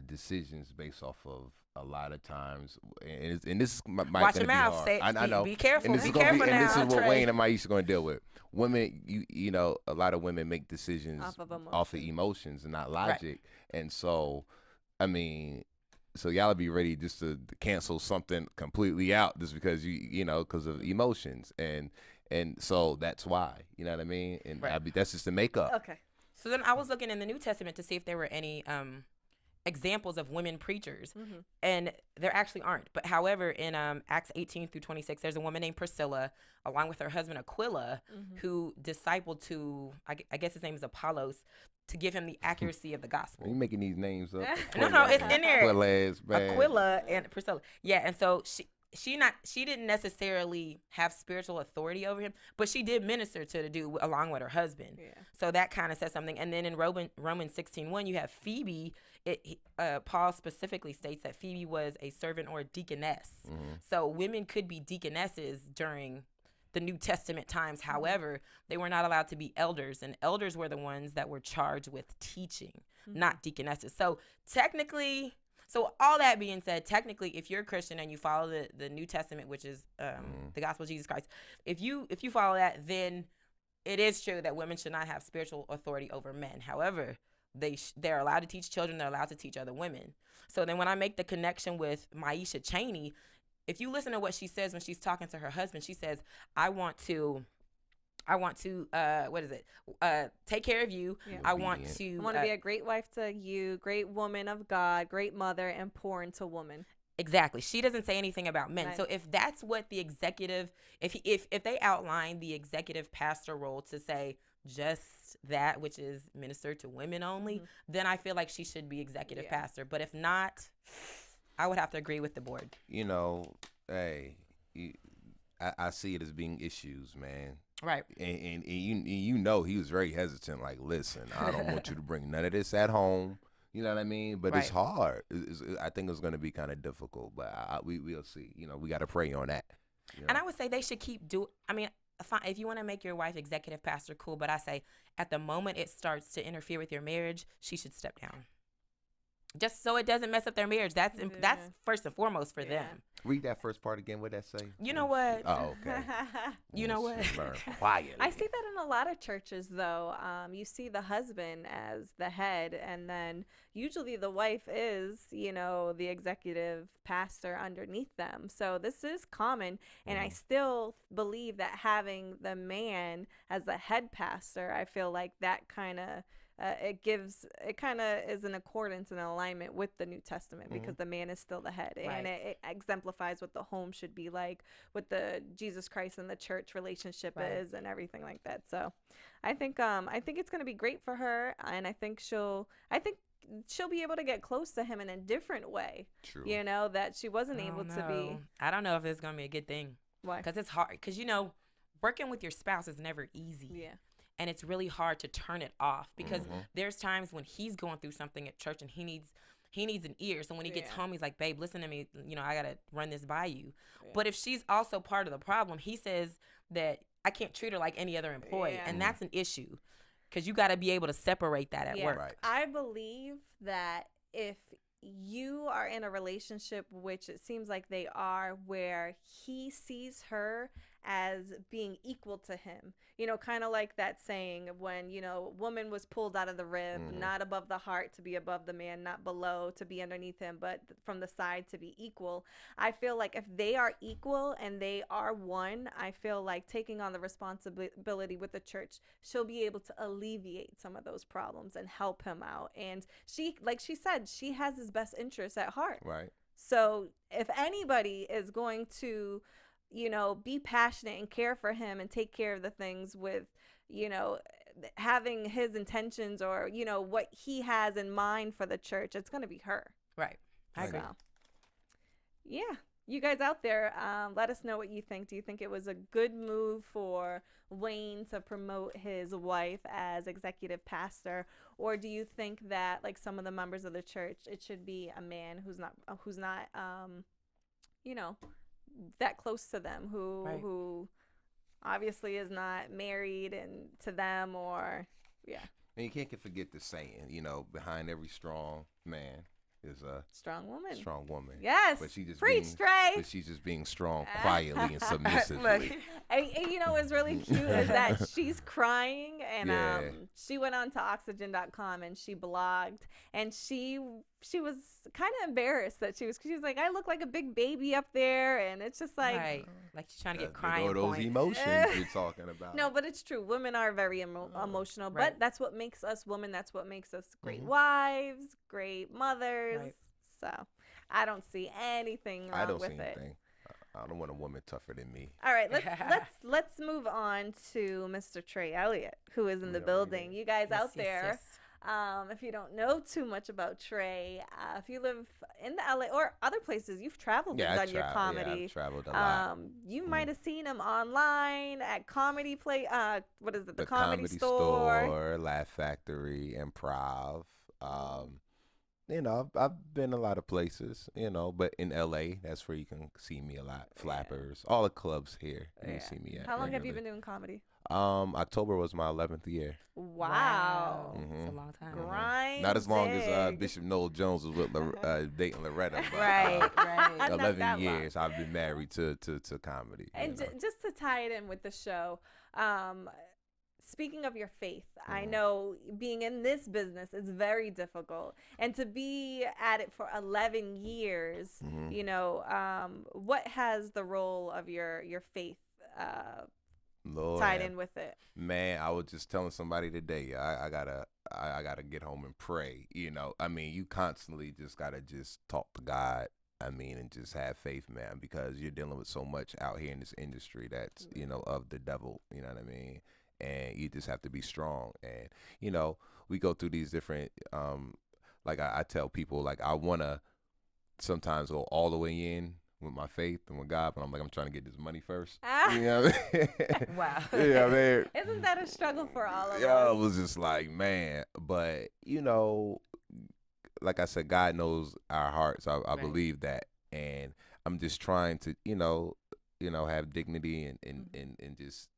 decisions based off of a lot of times, and this might Watch gonna your be mouth. hard. Say, I know. Be careful. And this Be is gonna careful be, now, and this is what Trey. Wayne and Maisha going to deal with. Women, you know, a lot of women make decisions Off of emotions and not logic, and so, I mean, so y'all be ready just to cancel something completely out just because you know, because of emotions, and so that's why, you know what I mean, and Right. that's just the makeup. Okay. So then I was looking in the New Testament to see if there were any examples of women preachers, and there actually aren't. But however, in Acts 18 through 26, there's a woman named Priscilla, along with her husband Aquila, who discipled to, I guess his name is Apollos, to give him the accuracy of the gospel. You making these names up? No, it's in there. Aquila's bad. Aquila and Priscilla. Yeah, and so she didn't necessarily have spiritual authority over him, but she did minister to the dude along with her husband. Yeah. So that kind of says something. And then in Romans 16:1, you have Phoebe. Paul specifically states that Phoebe was a servant or a deaconess. So women could be deaconesses during the New Testament times. However, they were not allowed to be elders, and elders were the ones that were charged with teaching, not deaconesses. So technically, so all that being said, technically, if you're a Christian and you follow the New Testament, which is the gospel of Jesus Christ, if you follow that, then it is true that women should not have spiritual authority over men. However, they're allowed to teach children. They're allowed to teach other women. So then when I make the connection with Maisha Chaney, if you listen to what she says when she's talking to her husband, she says, I want to take care of you. Yeah. I want Obedient. to I want to be a great wife to you, great woman of God, great mother, and pour into woman. Exactly. She doesn't say anything about men. Right. So if that's what the executive, if they outline the executive pastor role to say just that, which is minister to women only, then I feel like she should be executive pastor. But if not, I would have to agree with the board. You know, hey, I see it as being issues, man. Right. And you know he was very hesitant. Like, listen, I don't want you to bring none of this at home. You know what I mean? But it's Right. hard. I think it's going to be kind of difficult. But we'll see. You know, we got to pray on that. You know? And I would say they should keep doing. I mean, fine, if you want to make your wife executive pastor, cool. But I say at the moment it starts to interfere with your marriage, she should step down. just so it doesn't mess up their marriage. That's first and foremost for them. Read that first part again. What that say? You know what? Oh, okay. You know what? Quietly. I see that in a lot of churches, though. You see the husband as the head, and then usually the wife is, the executive pastor underneath them. So this is common, and I still believe that having the man as the head pastor, I feel like that kind of it kind of is in accordance and alignment with the New Testament, because the man is still the head, and it exemplifies what the home should be like, what the Jesus Christ and the church relationship is, and everything like that. So I think it's going to be great for her, and I think she'll be able to get close to him in a different way. True. That she wasn't able to be. I don't know if it's going to be a good thing. Why? Because it's hard. Because, working with your spouse is never easy. Yeah. And it's really hard to turn it off, because there's times when he's going through something at church and he needs an ear. So when he gets home, he's like, babe, listen to me. I got to run this by you. Yeah. But if she's also part of the problem, he says that I can't treat her like any other employee. Yeah. And that's an issue, because you got to be able to separate that at work. Right. I believe that if you are in a relationship, which it seems like they are, where he sees her as being equal to him, kind of like that saying when, woman was pulled out of the rib, not above the heart to be above the man, not below to be underneath him, but from the side to be equal. I feel like if they are equal and they are one, I feel like taking on the responsibility with the church, she'll be able to alleviate some of those problems and help him out. And she, like she said, she has his best interests at heart. Right. So if anybody is going to be passionate and care for him and take care of the things with, having his intentions or, what he has in mind for the church, it's going to be her. Right. I agree. So, yeah. You guys out there, let us know what you think. Do you think it was a good move for Wayne to promote his wife as executive pastor? Or do you think that, like some of the members of the church, it should be a man who's not that close to them, who obviously is not married and to them, or and you can't forget the saying, behind every strong man is a strong woman. Yes. But she's just being strong quietly and submissively. And what's really cute is that she's crying, and she went on to oxygen.com and she blogged, and she was kind of embarrassed that she was like, I look like a big baby up there, and it's just like like she's trying to get crying those points. Emotions you're talking about. No, but it's true. Women are very emotional, but that's what makes us women. That's what makes us great wives, great mothers. Right. So I don't see anything wrong with it. I don't want a woman tougher than me. All right, let's move on to Mr. Trey Elliot, who is in the building. You guys out there, if you don't know too much about Trey, if you live in the LA or other places, you've traveled and done your comedy. Yeah, I've traveled a lot. You might have seen him online at Comedy what is it? The Comedy Store, Laugh Factory, Improv. I've been a lot of places, but in LA, that's where you can see me a lot. Flappers, all the clubs here, you can see me at. How long have you been doing comedy? October was my 11th year. Wow. That's a long time. Grind. Not as long as Bishop Noel Jones was with dating Loretta. But, right. 11 years I've been married to comedy. And just to tie it in with the show, speaking of your faith, I know being in this business is very difficult, and to be at it for 11 years, what has the role of your faith tied in with it? Man, I was just telling somebody today, I gotta get home and pray. You constantly just gotta just talk to God. And just have faith, man, because you're dealing with so much out here in this industry that's of the devil. You know what I mean? And you just have to be strong. And we go through these different like I tell people, like, I want to sometimes go all the way in with my faith and with God, but I'm trying to get this money first. You know what I mean? Wow. Yeah, man. Isn't that a struggle for all of us? Yeah, it was just like, man. But like I said, God knows our hearts. I believe that, and I'm just trying to have dignity and just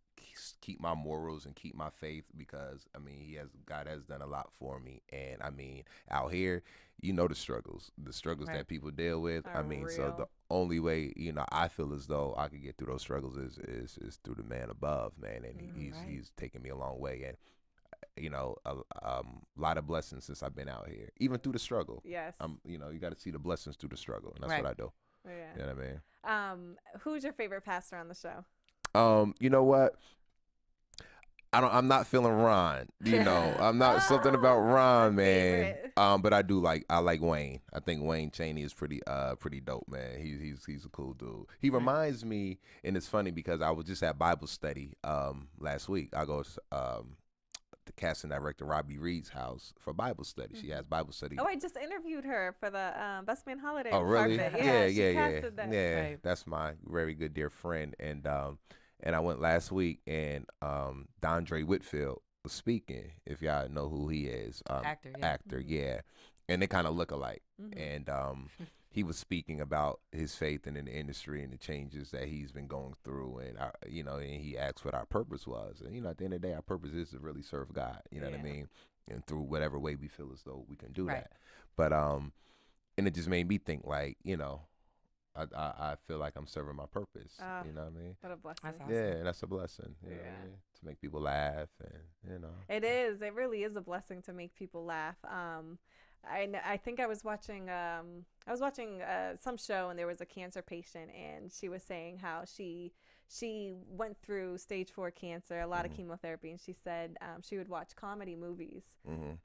keep my morals and keep my faith, because I mean God has done a lot for me, and I mean out here, you know, the struggles Right. that people deal with. Are I mean, so real. the only way, you know, I feel as though I could get through those struggles is through the man above, man, and Right. he's taken me a long way, and you know, a lot of blessings since I've been out here, even through the struggle. Yes. You know, you got to see the blessings through the struggle, and that's Right. what I do. Oh, yeah. You know what I mean? Who's your favorite pastor on the show? You know what? I'm not feeling Ron. You know, I'm not something about Ron, man. favorite. But I like Wayne. I think Wayne Chaney is pretty dope, man. He's a cool dude. He reminds me, and it's funny because I was just at Bible study last week. I go to the casting director Robbie Reed's house for Bible study. She has Bible study. Oh, I just interviewed her for the Best Man Holiday. Oh, really? Carpet. Yeah, she casted that. yeah. Right. That's my very good dear friend, and I went last week, and Dondre Whitfield was speaking. If y'all know who he is, Actor, yeah. and they kind of look alike, Mhm. and he was speaking about his faith in the industry and the changes that he's been going through, and you know, and he asked what our purpose was, and you know, at the end of the day, our purpose is to really serve God. You know what I Yeah. mean? And through whatever way we feel as though we can do Right. that. But and it just made me think, like, you know, I feel like I'm serving my purpose. Ah. You know what I mean? What a blessing. That's awesome. Yeah, and that's a blessing. You know what I Yeah. mean? To make people laugh, and you know. It is. It really is a blessing to make people laugh. I think I was watching some show, and there was a cancer patient, and she was saying how she went through stage 4 cancer, a lot of chemotherapy, and she said she would watch comedy movies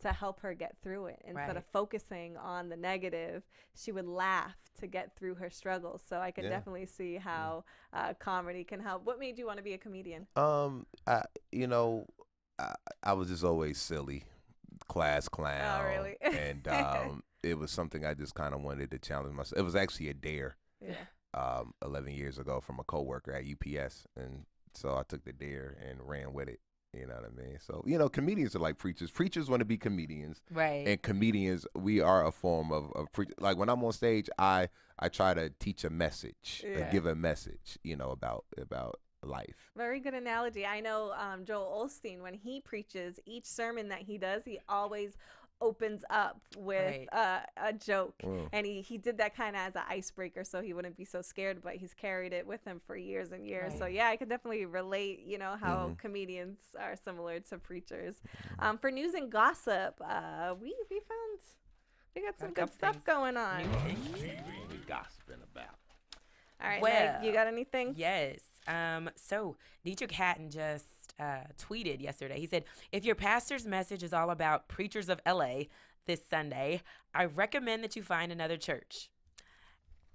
to help her get through it. Instead Right. of focusing on the negative, she would laugh to get through her struggles. So I could Yeah. definitely see how comedy can help. What made you want to be a comedian? You know, I was just always silly, class clown. Oh, really? And it was something I just kind of wanted to challenge myself. It was actually a dare. Yeah. 11 years ago from a coworker at UPS, and so I took the dare and ran with it. You know what I mean? So, you know, comedians are like preachers. Preachers want to be comedians, Right. and comedians, we are a form of like when I'm on stage, I try to teach a message, Yeah. give a message, you know, about life. Very good analogy. I know Joel Osteen, when he preaches, each sermon that he does, he always opens up with a joke. And he did that kind of as an icebreaker so he wouldn't be so scared, but he's carried it with him for years and years. Right. So yeah, I could definitely relate, you know, how comedians are similar to preachers. For news and gossip, we got some good couple stuff things. going on. We gossiping about. All right, Well, Meg, you got anything? Yes. So Deitrick Hatton just tweeted yesterday. He said, if your pastor's message is all about Preachers of L.A. this Sunday, I recommend that you find another church.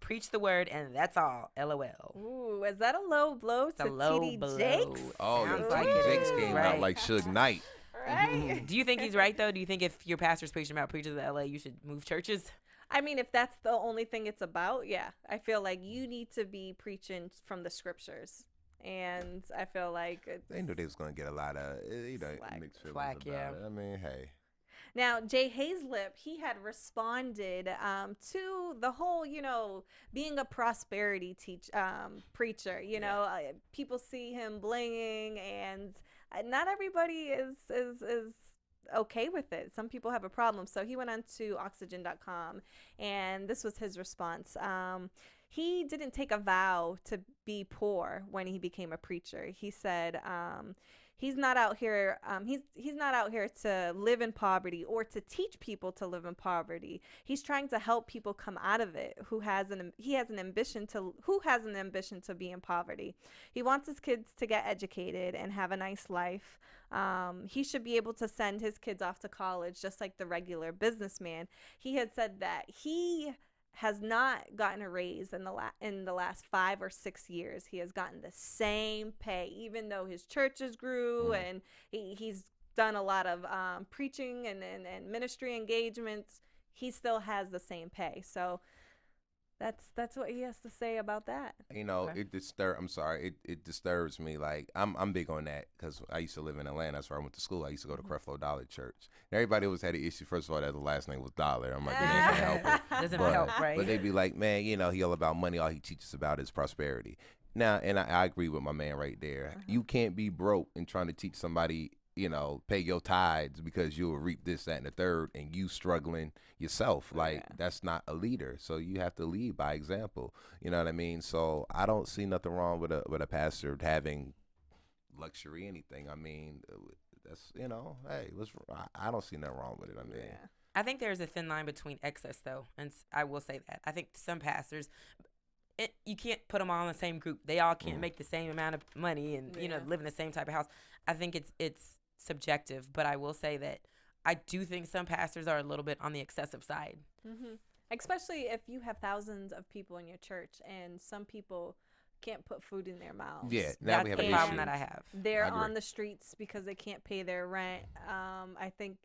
Preach the word, and that's all. LOL. Ooh, is that a low blow to a low TD blow. Jakes? Oh, Sounds yeah, like T.D. it Jakes is. came Right. out like Suge Knight. Right. Do you think he's right, though? Do you think if your pastor's preaching about Preachers of L.A., you should move churches? I mean, if that's the only thing it's about, yeah. I feel like you need to be preaching from the scriptures. And I feel like They knew they was gonna get a lot of, you know, Slack. mixed feelings Slack, about yeah. it. I mean, hey. Now, Jay Hazlip, he had responded to the whole, you know, being a prosperity preacher. You know, people see him blinging, and not everybody is okay with it. Some people have a problem. So he went on to oxygen.com, and this was his response. He didn't take a vow to be poor when he became a preacher. He said he's not out here he's not out here to live in poverty or to teach people to live in poverty. He's trying to help people come out of it who has an ambition to be in poverty. He wants his kids to get educated and have a nice life. He should be able to send his kids off to college just like the regular businessman. He had said that he has not gotten a raise in the last 5 or 6 years. He has gotten the same pay, even though his churches grew and he's done a lot of preaching and ministry engagements. He still has the same pay. So that's what he has to say about that. You know, Okay. it disturbs me. Like, I'm big on that because I used to live in Atlanta. That's where I went to school. I used to go to Creflo Dollar Church. And everybody always had an issue. First of all, that the last name was Dollar. I'm like, that ain't gonna help it. Doesn't But, help, right? but they be like, man, you know, he all about money. All he teaches about is prosperity. Now, and I agree with my man right there. You can't be broke and trying to teach somebody, pay your tithes because you'll reap this, that, and the third, and you struggling yourself. Like, that's not a leader. So you have to lead by example. You know what I mean? So I don't see nothing wrong with a pastor having luxury anything. I mean, that's, hey, I don't see nothing wrong with it. I mean. I think there's a thin line between excess, though, and I will say that. I think some pastors, you can't put them all in the same group. They all can't make the same amount of money and, live in the same type of house. I think it's subjective, but I will say that I do think some pastors are a little bit on the excessive side. Mm-hmm. Especially if you have thousands of people in your church and some people can't put food in their mouths. Yeah, that's we have the an problem issue. that I have. They're on the streets because they can't pay their rent. I think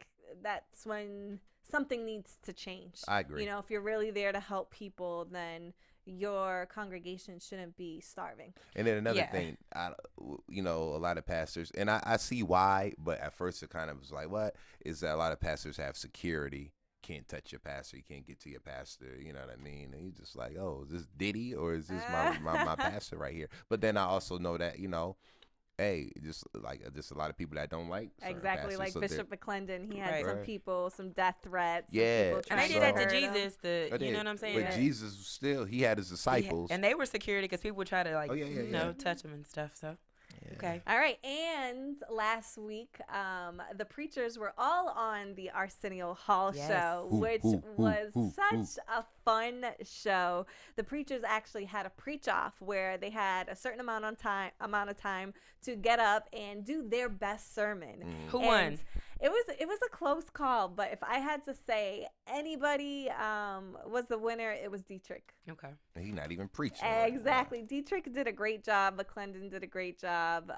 that's when something needs to change. I agree. If you're really there to help people, then your congregation shouldn't be starving. And then another thing, a lot of pastors, and I see why, but at first it kind of was like, what? Is that a lot of pastors have security, can't touch your pastor, you can't get to your pastor, you know what I mean? And you're just like, oh, is this Diddy or is this my pastor right here? But then I also know that, hey, just a lot of people that don't like exactly, pastors, like so Bishop McClendon, he had some Right. people, some death threats. Yeah. And they did that to Jesus. You know what I'm saying? But Jesus still, he had his disciples. And they were security because people would try to yeah. touch them and stuff. So, okay. All right. And last week, the preachers were all on the Arsenio Hall show, which was such a fun show. The preachers actually had a preach off where they had a certain amount of time to get up and do their best sermon. Who won? It was a close call, but if I had to say anybody was the winner, it was Deitrick. Okay. He's not even preaching. Exactly. Deitrick did a great job. McClendon did a great job.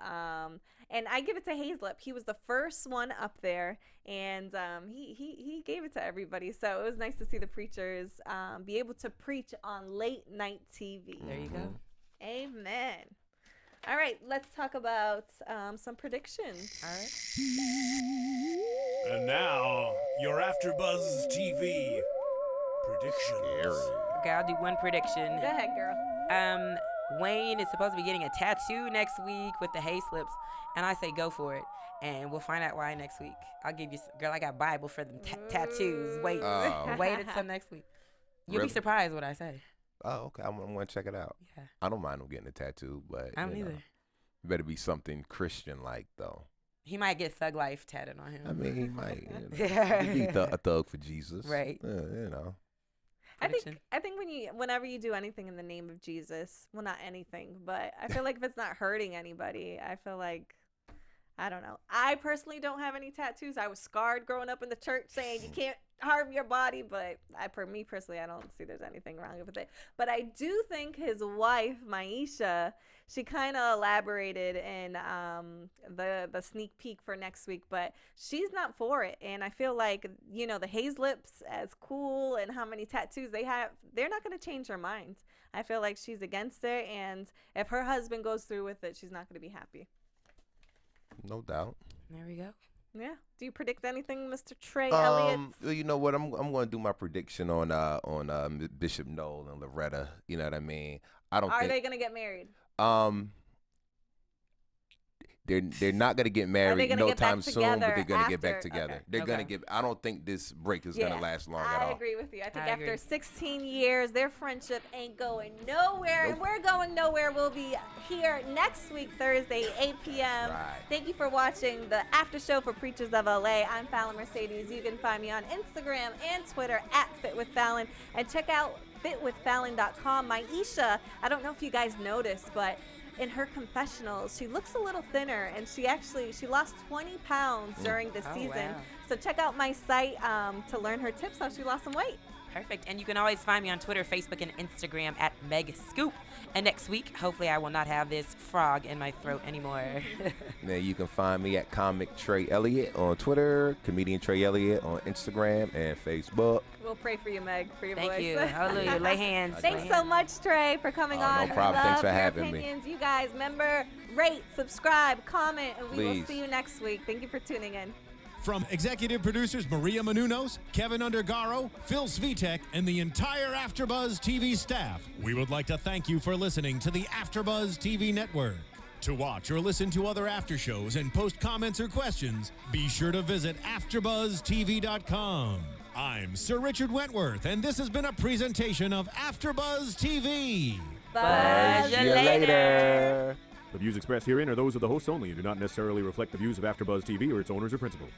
And I give it to Hazlip. He was the first one up there, and he gave it to everybody. So it was nice to see the preachers be able to preach on late night TV. There you go. Amen. All right, let's talk about some predictions. All right. And now, your AfterBuzz TV predictions. Okay, I'll do one prediction. Go ahead, girl. Wayne is supposed to be getting a tattoo next week with the hay slips, and I say go for it, and we'll find out why next week. I'll give you, girl, I got Bible for them tattoos. Wait until next week. You'll be surprised what I say. Oh, okay. I'm going to check it out. Yeah. I don't mind him getting a tattoo, but I don't either. It better be something Christian-like, though. He might get Thug Life tatted on him. I mean, he might. He'd be a thug for Jesus. Right. I think whenever you do anything in the name of Jesus, well, not anything, but I feel like if it's not hurting anybody, I feel like, I don't know. I personally don't have any tattoos. I was scarred growing up in the church saying you can't harm your body, but for me personally, I don't see there's anything wrong with it. But I do think his wife, Maisha, she kind of elaborated in the sneak peek for next week, but she's not for it. And I feel like, the Hazlips, as cool and how many tattoos they have, they're not going to change her mind. I feel like she's against it, and if her husband goes through with it, she's not going to be happy. No doubt. There we go. Yeah. Do you predict anything, Mr. Trey Elliot? You know what? I'm going to do my prediction on Bishop Noel and Loretta. You know what I mean? Are they going to get married? They're not gonna get married no time soon, but they're gonna get back together. Okay. They're gonna get. I don't think this break is gonna last long at all. I agree with you. I think after 16 years, their friendship ain't going nowhere, and we're going nowhere. We'll be here next week, Thursday, 8 p.m. Right. Thank you for watching the after show for Preachers of L.A. I'm Fallon Mercedes. You can find me on Instagram and Twitter at FitWithFallon, and check out fitwithfallon.com. Maisha, I don't know if you guys noticed, but in her confessionals, she looks a little thinner, and she lost 20 pounds during the season. Wow. So check out my site to learn her tips how she lost some weight. Perfect. And you can always find me on Twitter, Facebook, and Instagram at Megascoop. And next week, hopefully I will not have this frog in my throat anymore. Now you can find me at Comic Trey Elliot on Twitter, Comedian Trey Elliot on Instagram and Facebook. We'll pray for you, Meg, for your voice. Thank you. Hallelujah. Lay hands. Thanks so much, Trey, for coming on. No problem. Thanks for Love your having me. opinions. You guys, remember, rate, subscribe, comment, and we will Please. see you next week. Thank you for tuning in. From executive producers Maria Menounos, Kevin Undergaro, Phil Svitek, and the entire AfterBuzz TV staff, we would like to thank you for listening to the AfterBuzz TV network. To watch or listen to other after shows and post comments or questions, be sure to visit AfterBuzzTV.com. I'm Sir Richard Wentworth, and this has been a presentation of AfterBuzz TV. Buzz you later. The views expressed herein are those of the hosts only and do not necessarily reflect the views of AfterBuzz TV or its owners or principals.